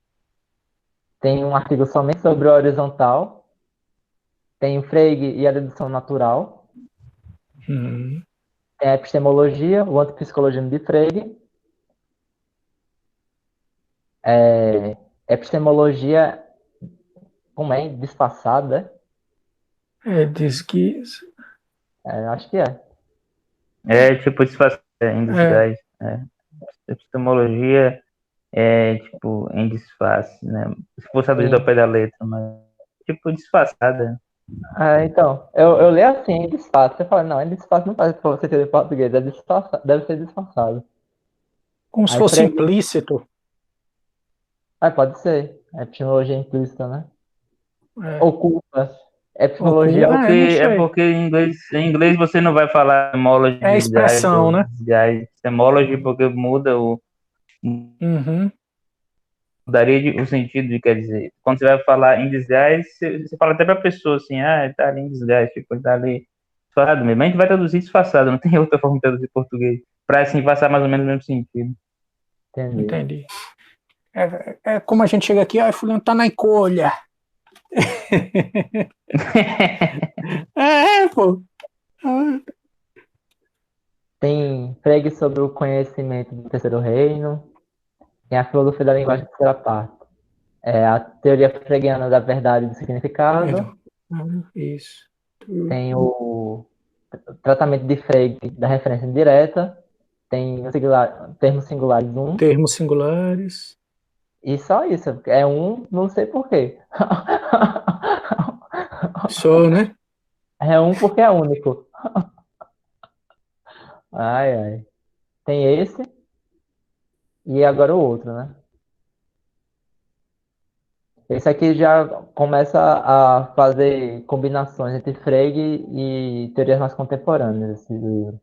Tem um artigo somente sobre o horizontal. Tem o Frege e a dedução natural. Uhum. Tem a epistemologia, o antipsicologismo de Frege. Epistemologia, como é? Disfarçada? Diz que. Acho que é. É tipo disfarce em disguise. Epistemologia é tipo em disfarce, né? Se fosse traduzido ao pé da letra, mas tipo disfarçada. Então, eu leio assim, em disfarce. Você fala, não, em disfarce não faz pra você entender em português, é disfarçado, deve ser disfarçado. Como se Aí fosse Frege, implícito. pode ser. Epistemologia implícita, né? É. Oculta. Ocu- Epistemologia Porque, não é sei. porque em inglês você não vai falar epistemology É a disguise expressão, ou né? disguise epistemology porque Uhum. mudaria o sentido de quer dizer. Quando você vai falar em disguise, você fala até pra pessoa assim, ele tá ali em disguise, tipo, ele tá ali disfarçado mesmo. A gente vai traduzir disfarçado, não tem outra forma de traduzir em português. Pra assim passar mais ou menos o mesmo sentido. Entendi. Entendi. É como a gente chega aqui, fulano tá na encolha. Pô. Tem Frege sobre o conhecimento do terceiro reino. Tem a filosofia da linguagem da terceira parte. A teoria fregiana da verdade e do significado. Isso. Tem o tratamento de Frege da referência indireta. Tem o termos singulares 1. Termos singulares. E só isso. É um, não sei por quê. Só, né? É um porque é único. Ai, ai. Tem esse e agora o outro, né? Esse aqui já começa a fazer combinações entre Frege e teorias mais contemporâneas, esse livro.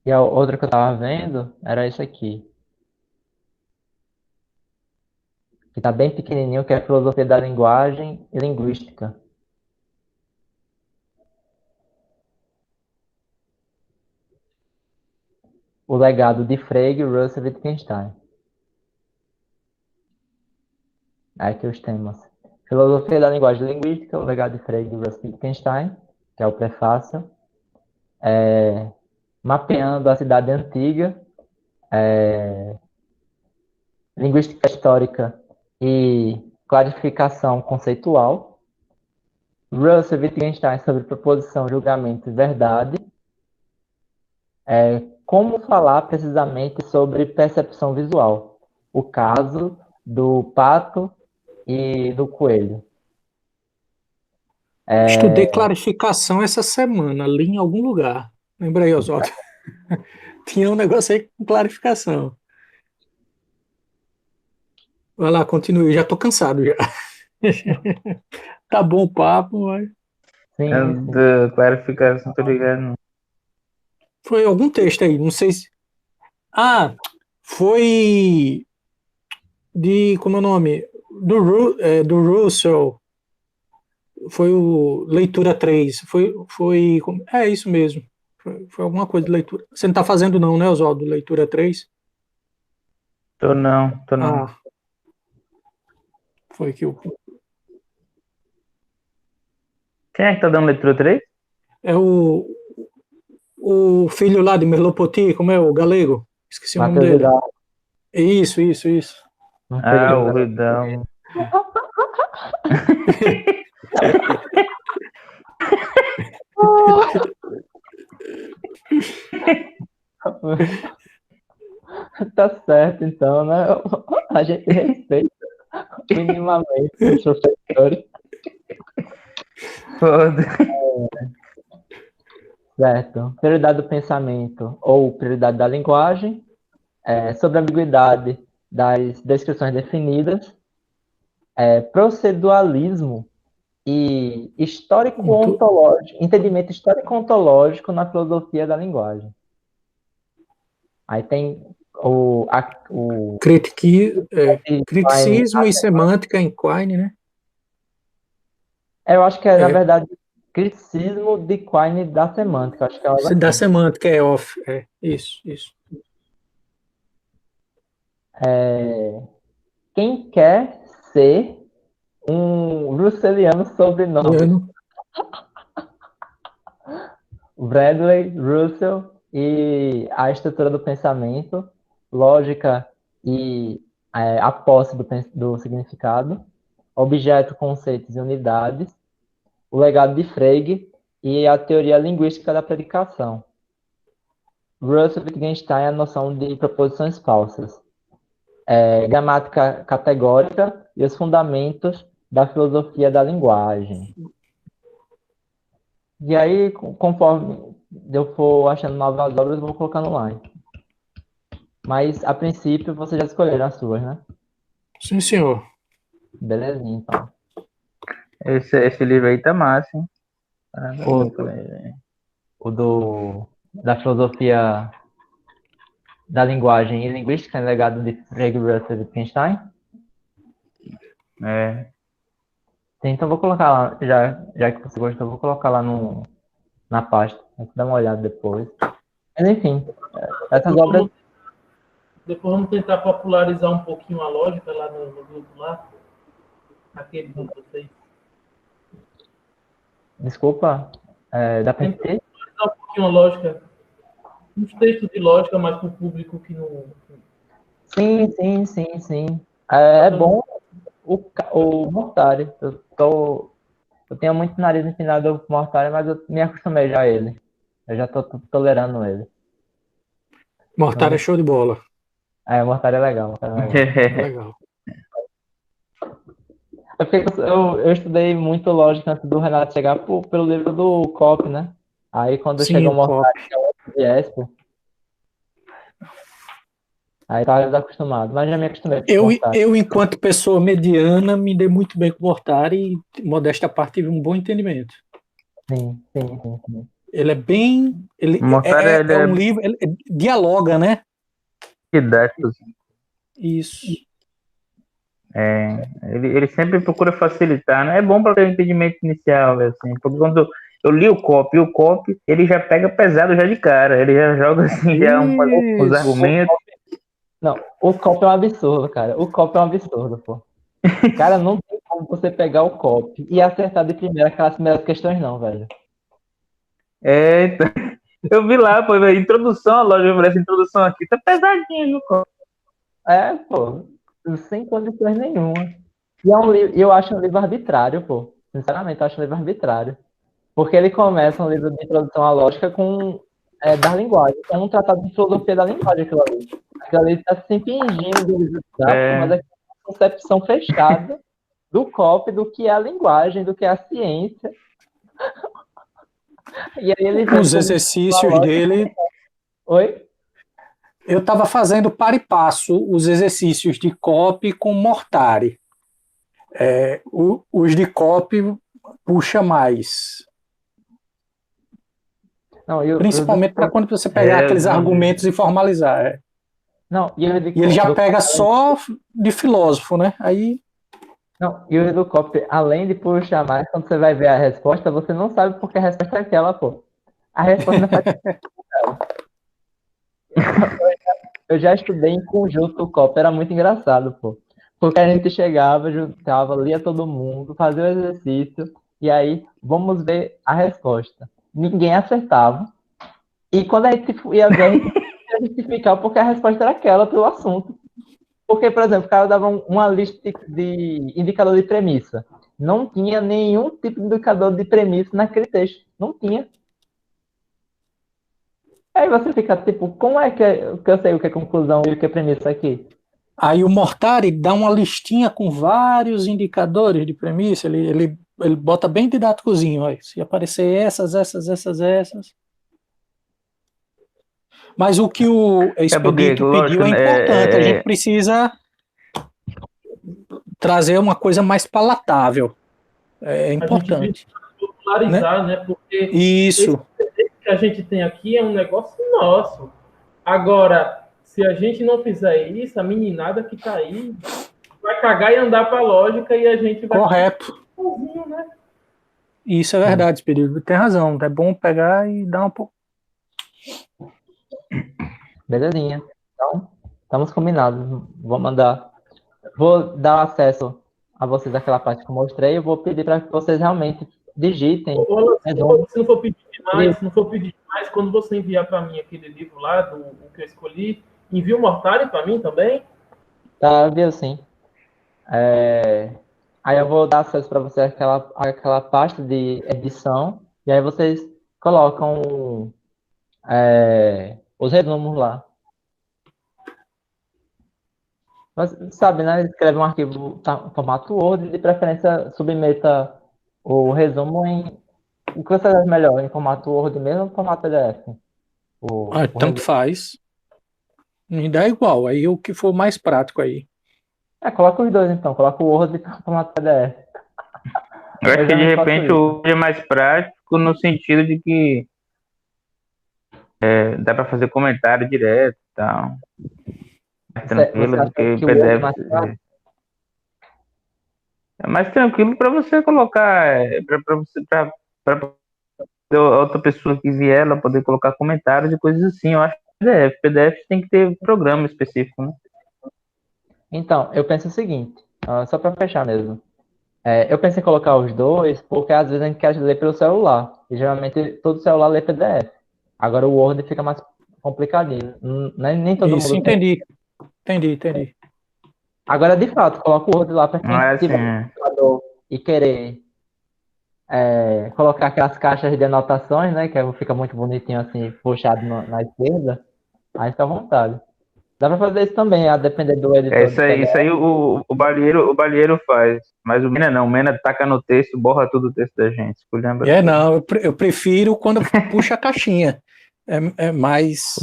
E a outra que eu tava vendo era esse aqui, que tá bem pequenininho, que é a Filosofia da Linguagem e Linguística. O legado de Frege, Russell e Wittgenstein. Aí aqui os temas. Filosofia da Linguagem e Linguística, o legado de Frege, Russell e Wittgenstein, que é o prefácio. Mapeando a cidade antiga, linguística histórica e clarificação conceitual. Russell e Wittgenstein sobre proposição, julgamento e verdade. Como falar precisamente sobre percepção visual. O caso do pato e do coelho. Estudei clarificação essa semana, li em algum lugar. Lembra aí, Oswaldo? Tinha um negócio aí com clarificação. Vai lá, continue. Já tô cansado já. Tá bom o papo, mas Sim, sim. Da clarificação, tô ligado. foi algum texto aí, não sei se. Foi como é o nome? Do Russell. Foi o Leitura 3. É isso mesmo. Foi alguma coisa de leitura. Você não tá fazendo não, né, Oswaldo? Leitura 3? Tô não. Foi que Quem é que tá dando leitura 3? é o filho lá de Merleau-Ponty, como é o galego? Esqueci o nome Matheus dele. Vidal. Isso. O Ridão. Tá certo, então, né? A gente respeita minimamente os professores. Foda. Certo. Prioridade do pensamento ou prioridade da linguagem. Sobre a ambiguidade das descrições definidas. Procedualismo e histórico-ontológico, entendimento histórico-ontológico na filosofia da linguagem. Aí tem o Criticismo e semântica em Quine, né? eu acho que na verdade, criticismo de Quine da semântica. Acho que é algo Da assim. semântica é off. Isso. Quem quer ser um russeliano sobrenome. Bueno. Bradley, Russell e a estrutura do pensamento, lógica e a posse do significado, objeto, conceitos e unidades, o legado de Frege e a teoria linguística da predicação. Russell Wittgenstein, a noção de proposições falsas, gramática categórica e os fundamentos da filosofia da linguagem. E aí, conforme eu for achando novas obras, eu vou colocando lá. Mas, a princípio, vocês já escolheram as suas, né? Sim, senhor. Belezinha, então. Esse livro aí tá massa, hein? Da filosofia da linguagem e linguística, legado de Frege, Russell e Wittgenstein. Então, vou colocar lá, já que você gostou, eu vou colocar lá na pasta. A gente dá uma olhada depois. Mas, enfim, essas obras... Depois vamos tentar popularizar um pouquinho a lógica lá no grupo lá. Aquele de vocês. Desculpa, dá para entender? Popularizar um pouquinho a lógica. Uns textos de lógica, mas para o público que não... Sim. É bom o Mortari. Eu tenho muito nariz empinado com o Mortari, mas eu me acostumei já a ele. Eu já tô tolerando ele. Mortari é show de bola. O Mortari é legal. Legal. Eu estudei muito lógica antes do Renato chegar pelo livro do Cop, né? Aí quando chegou o Mortari, que é outro viés, pô. Aí tava desacostumado, mas já me acostumei com o Mortari. Eu, enquanto pessoa mediana, me dei muito bem com o Mortari e, modesta parte, tive um bom entendimento. Sim. Ele é bem... Mortari, é um livro... Ele dialoga, né? Didático. Isso. Ele sempre procura facilitar, né? É bom para ter um entendimento inicial, assim, porque quando eu li o Cop, ele já pega pesado já de cara, ele já joga assim, já os argumentos. Não, o Cop é um absurdo, cara. O Cop é um absurdo, pô. Cara, não tem como você pegar o Cop e acertar de primeira aquelas primeiras questões, não, velho. Então, eu vi lá, pô, introdução à loja, eu falei, essa introdução aqui tá pesadinha no Cop. Pô, sem condições nenhuma. E eu acho um livro arbitrário, pô. Sinceramente, eu acho um livro arbitrário. Porque ele começa um livro de introdução à lógica da linguagem. É um tratado de filosofia da linguagem, aquilo ali. Aquilo ali está se fingindo de livro didático, mas é uma concepção fechada do COP, do que é a linguagem, do que é a ciência. E aí ele os exercícios dele... Oi? Eu estava fazendo par e passo os exercícios de COP com Mortari. Os de COP puxa mais. Não, principalmente para quando você pegar aqueles argumentos e formalizar. Não, e ele já pega só de filósofo, né? Aí... Não, e o do COP, além de puxar mais, quando você vai ver a resposta, você não sabe porque a resposta é aquela, pô. A resposta não faz Eu já estudei em conjunto o COP, era muito engraçado, pô. Porque a gente chegava, juntava, lia todo mundo, fazia o exercício, e aí, vamos ver a resposta. Ninguém acertava. E quando a gente ia ver, a gente ia justificar porque a resposta era aquela pelo assunto. Porque, por exemplo, o cara dava uma lista de indicador de premissa. Não tinha nenhum tipo de indicador de premissa naquele texto. Não tinha. Aí você fica tipo, como é que eu sei o que é conclusão e o que é premissa aqui? Aí o Mortari dá uma listinha com vários indicadores de premissa, ele bota bem didáticozinho, ó, se aparecer essas. Mas o que o Expedito pediu é importante, a gente precisa trazer uma coisa mais palatável, é importante. A gente precisa popularizar, né? Porque isso. Esse que a gente tem aqui é um negócio nosso. Agora, se a gente não fizer isso, a meninada que tá aí vai cagar e andar para a lógica e a gente vai... Correto. Sozinho, né? Isso é verdade, Expedito. Tem razão. É bom pegar e dar um pouco... Belezinha. Então, estamos combinados. Vou dar acesso a vocês aquela parte que eu mostrei, eu vou pedir para que vocês realmente digitem. Se não for pedir demais, quando você enviar para mim aquele livro lá, o que eu escolhi, envia o Mortari para mim também. Tá, viu sim. Aí eu vou dar acesso para vocês àquela pasta de edição, e aí vocês colocam os resumos lá. Mas, sabe, né? Escreve um arquivo em formato Word e de preferência submeta o resumo o que você acha melhor, em formato Word mesmo ou em formato PDF? Tanto faz. Me dá igual, aí o que for mais prático aí. Coloca os dois então, coloca o Word em formato PDF. Eu acho que de geralmente faço repente isso. o Word é mais prático no sentido de que dá para fazer comentário direto e tal. Mais tranquilo Você do que acha o que o Word é PDF. mais prático? É mais tranquilo para você colocar, para você, para outra pessoa que vier, ela poder colocar comentários e coisas assim. Eu acho que PDF tem que ter programa específico, né? Então, eu penso o seguinte, só para fechar mesmo. Eu pensei em colocar os dois, porque às vezes a gente quer ler pelo celular. E geralmente todo celular lê PDF. Agora o Word fica mais complicadinho. Nem todo Isso, mundo tem. entendi. Agora, de fato, coloca o Word lá para quem Mas tiver assim, no computador e querer colocar aquelas caixas de anotações, né? Que fica muito bonitinho assim, puxado na esquerda. Aí fica à vontade. Dá para fazer isso também, a depender do editor de isso PDF. aí o Balieiro faz. Mas o Mena não, o Mena taca no texto, borra tudo o texto da gente. Lembra? Não, eu prefiro quando puxa a caixinha. É mais.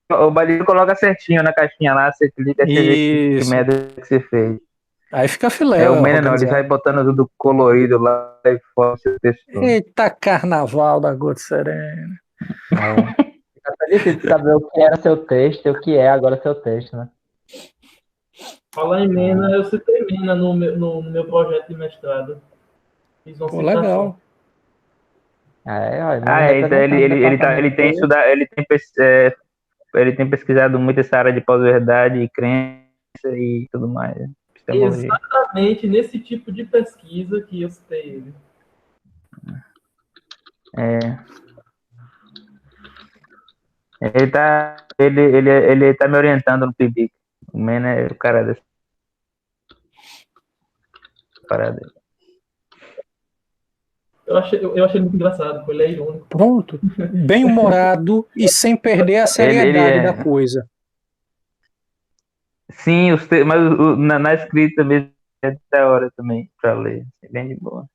O Balieiro coloca certinho na caixinha lá, você clica e você vê que Isso. merda que você fez. Aí fica filé. O Mena não, ele organizado. sai botando tudo colorido lá e fora o seu texto todo. Eita, carnaval da Gota Serena. Fica até difícil saber o que era seu texto e o que é agora seu texto, né? Falar em Mena, eu citei Mena no meu projeto de mestrado. Fiz uma Pô, citação. legal. Olha, Então ele tem pesquisado muito essa área de pós-verdade e crença e tudo mais. Né? Epistemologia. Exatamente nesse tipo de pesquisa que eu citei ele. Ele tá me orientando no PIBIC. O Mena é o cara dessa parada. Eu achei muito engraçado, ele é irônico. Pronto. Bem humorado e sem perder a seriedade da coisa. Sim, mas na escrita mesmo é da hora também pra ler. É bem de boa.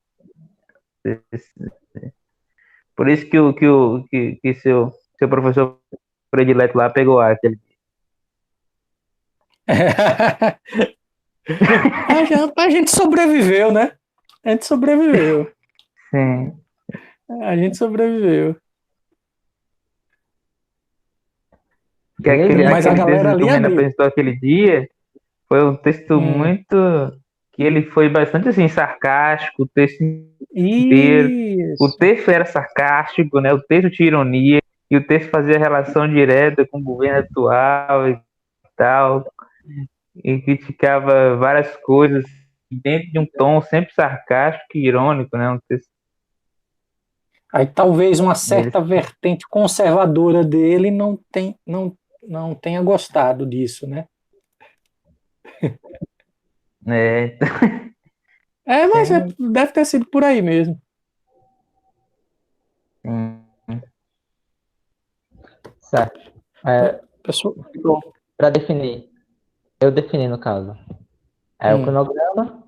Por isso que seu professor predileto lá pegou arte. A gente sobreviveu, né? A gente sobreviveu. Sim. A gente sobreviveu. Mas aquele a galera texto que o ali Mena abriu. apresentou aquele dia foi um texto muito... que ele foi bastante assim, sarcástico, o texto inteiro. Isso. O texto era sarcástico, né? O texto tinha ironia, e o texto fazia relação direta com o governo atual e tal, e criticava várias coisas dentro de um tom sempre sarcástico e irônico, né? Um texto Aí talvez uma certa vertente conservadora dele não tenha gostado disso, né? Mas deve ter sido por aí mesmo. Certo. Para definir, eu defini no caso. O cronograma.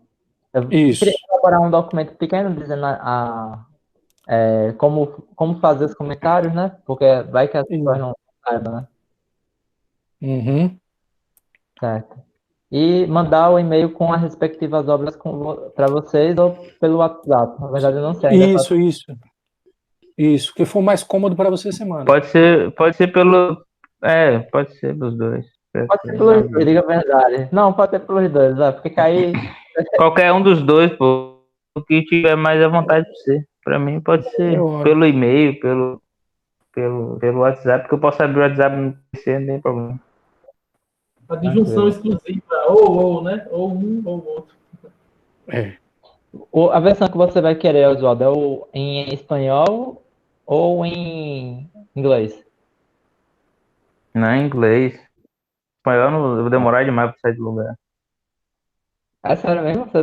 Isso. Queria elaborar um documento pequeno dizendo como fazer os comentários, né? Porque vai que as pessoas não saibam, né? Uhum. Certo. E mandar o e-mail com as respectivas obras para vocês ou pelo WhatsApp. Na verdade, eu não sei ainda. Isso. O que for mais cômodo para você, você manda. Pode ser pelo... pode ser dos dois. Pode ser pelos dois, diga a verdade. Não, pode ser pelos dois, porque aí... Qualquer um dos dois, pô. O que tiver mais à vontade de ser. Pra mim pode ser pelo e-mail, pelo WhatsApp, porque eu posso abrir o WhatsApp no PC, não tem problema. A disjunção exclusiva, ou, né? Ou um ou outro. É. A versão que você vai querer, Oswaldo, é em espanhol ou em inglês? Não é inglês. Espanhol eu vou demorar demais pra sair do lugar. É sério mesmo? Você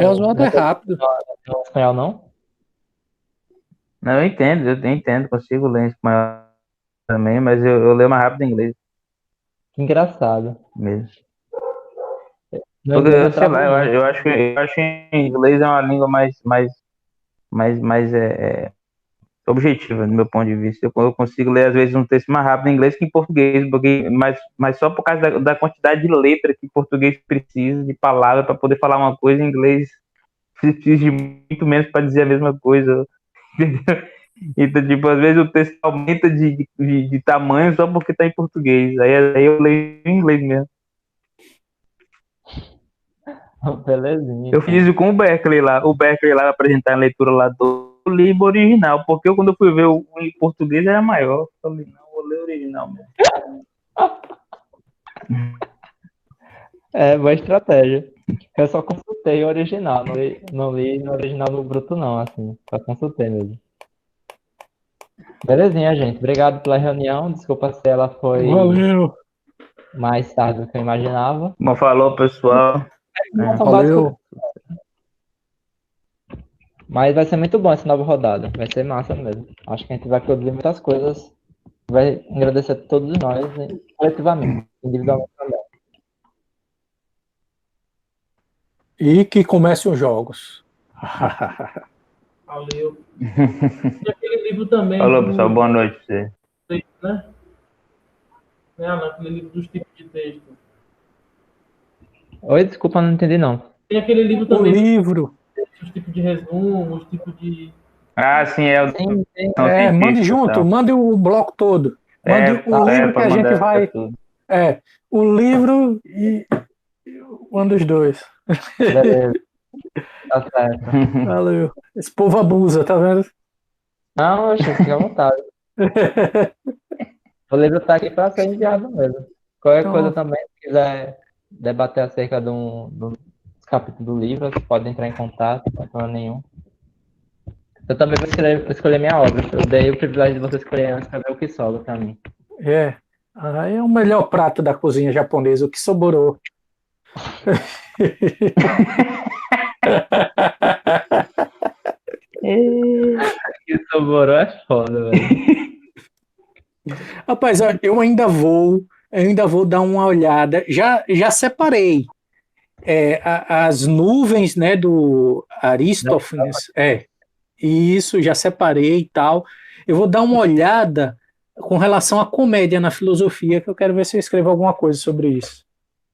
Oswaldo não é tem rápido. no espanhol, não? Não, eu entendo, consigo ler em espanhol também, mas eu leio mais rápido em inglês Que engraçado. mesmo. No Porque, inglês eu sei travo lá, muito. eu acho que em inglês é uma língua mais objetiva, do meu ponto de vista. Eu consigo ler, às vezes, um texto mais rápido em inglês que em português, mas só por causa da quantidade de letra que em português precisa, de palavra, para poder falar uma coisa, em inglês precisa de muito menos para dizer a mesma coisa. Entendeu? Então, tipo, às vezes o texto aumenta de tamanho só porque tá em português. Aí eu leio em inglês mesmo. Belezinha, Eu fiz então. isso com o Berkeley lá. O Berkeley lá apresentar a leitura lá do livro original, porque quando eu fui ver o em português era maior. Eu falei, não, vou ler o original mesmo. É, boa estratégia. Eu só consultei o original, não li no original no bruto, não, assim. Só consultei mesmo. Belezinha, gente. Obrigado pela reunião. Desculpa se ela foi Valeu. mais tarde do que eu imaginava. Como falou, pessoal. É. São básicos, Valeu. mas vai ser muito bom essa nova rodada. Vai ser massa mesmo. Acho que a gente vai produzir muitas coisas. Vai agradecer a todos nós, né, coletivamente, individualmente também. E que comecem os jogos. Valeu. E aquele livro também Falou, pessoal. Boa noite pra você. né? Não, aquele livro dos tipos de texto. Oi, desculpa, não entendi não. Tem aquele livro O também livro. os tipos de resumo, os tipos de. Ah, sim, é o Sim, sim. não Mande científico, junto, então. mande o bloco todo. Mande o livro que Pode a gente mandar vai. tudo. O livro e um dos dois. Beleza. Tá certo. Valeu. Esse povo abusa, tá vendo? Não, oxe, fica à vontade. O livro tá aqui para ser enviado mesmo. Qualquer coisa Então, também, se quiser debater acerca do capítulo do livro, você pode entrar em contato, não tem problema nenhum. Eu também vou escolher minha obra. Eu dei o privilégio de você escolher antes para ver o que sobra para mim. aí é o melhor prato da cozinha japonesa, o que soborou. O que sobrou é foda, velho. Rapaz, eu ainda vou dar uma olhada. Já separei as nuvens, né, do Aristófanes. Isso, já separei e tal. Eu vou dar uma olhada com relação à comédia na filosofia, que eu quero ver se eu escrevo alguma coisa sobre isso.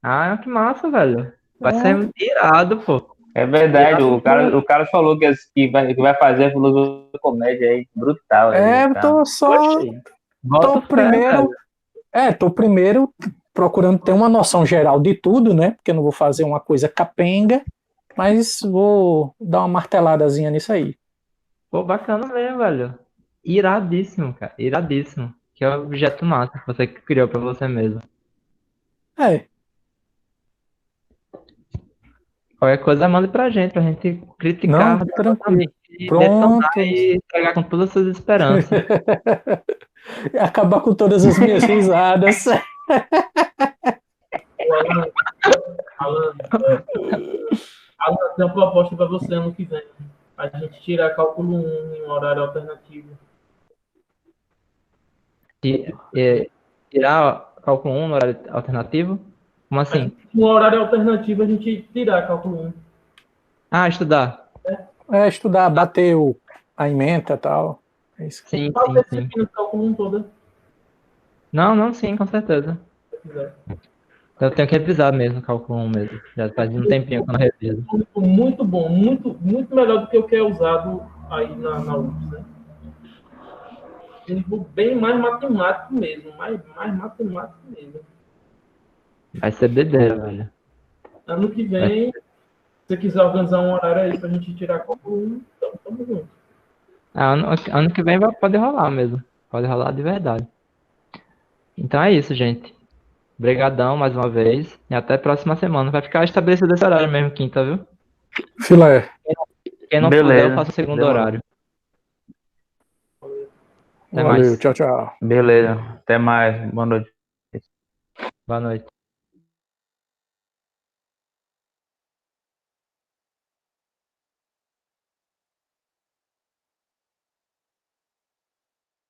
Ah, que massa, velho. Vai ser irado, pô. É verdade, o cara falou que vai fazer a filosofia da comédia aí, brutal. Aí, tá? Tô só. Bota Tô fé, velho. tô primeiro procurando ter uma noção geral de tudo, né? Porque eu não vou fazer uma coisa capenga, mas vou dar uma marteladazinha nisso aí. Pô, bacana mesmo, velho. Iradíssimo, cara. Iradíssimo. Que é o objeto massa que você criou pra você mesmo. É, Qualquer coisa, manda pra gente criticar, não, tranquilo. e detonar Pronto. e entregar com todas as suas esperanças. Acabar com todas as minhas risadas. Alan, tem uma proposta para você ano que vem. A gente tirar cálculo 1 em um horário alternativo. Tirar cálculo 1 no horário alternativo? Como assim? No horário alternativo, a gente tirar cálculo 1. Ah, estudar. Estudar, bater a ementa e tal. É isso. Sim, Qual sim, é sim. no cálculo 1 toda? Não, sim, com certeza. Se quiser. Eu tenho que revisar mesmo o cálculo 1 mesmo. Já faz um tempinho que eu não reviso. Muito bom, muito melhor do que o que é usado aí na UFS, né? Um livro bem mais matemático mesmo, mais matemático mesmo. Vai ser bedeira, velho. Ano que vem, se você quiser organizar um horário aí pra gente tirar cálculo 1, então tamo junto. Ano que vem pode rolar mesmo. Pode rolar de verdade. Então é isso, gente. Obrigadão mais uma vez. E até a próxima semana. Vai ficar estabelecido esse horário mesmo, quinta, viu? Filé. Quem não Beleza. puder, eu faço o segundo Demorou. horário. Até Valeu, mais. tchau, tchau. Beleza. Até mais. Boa noite. Boa noite.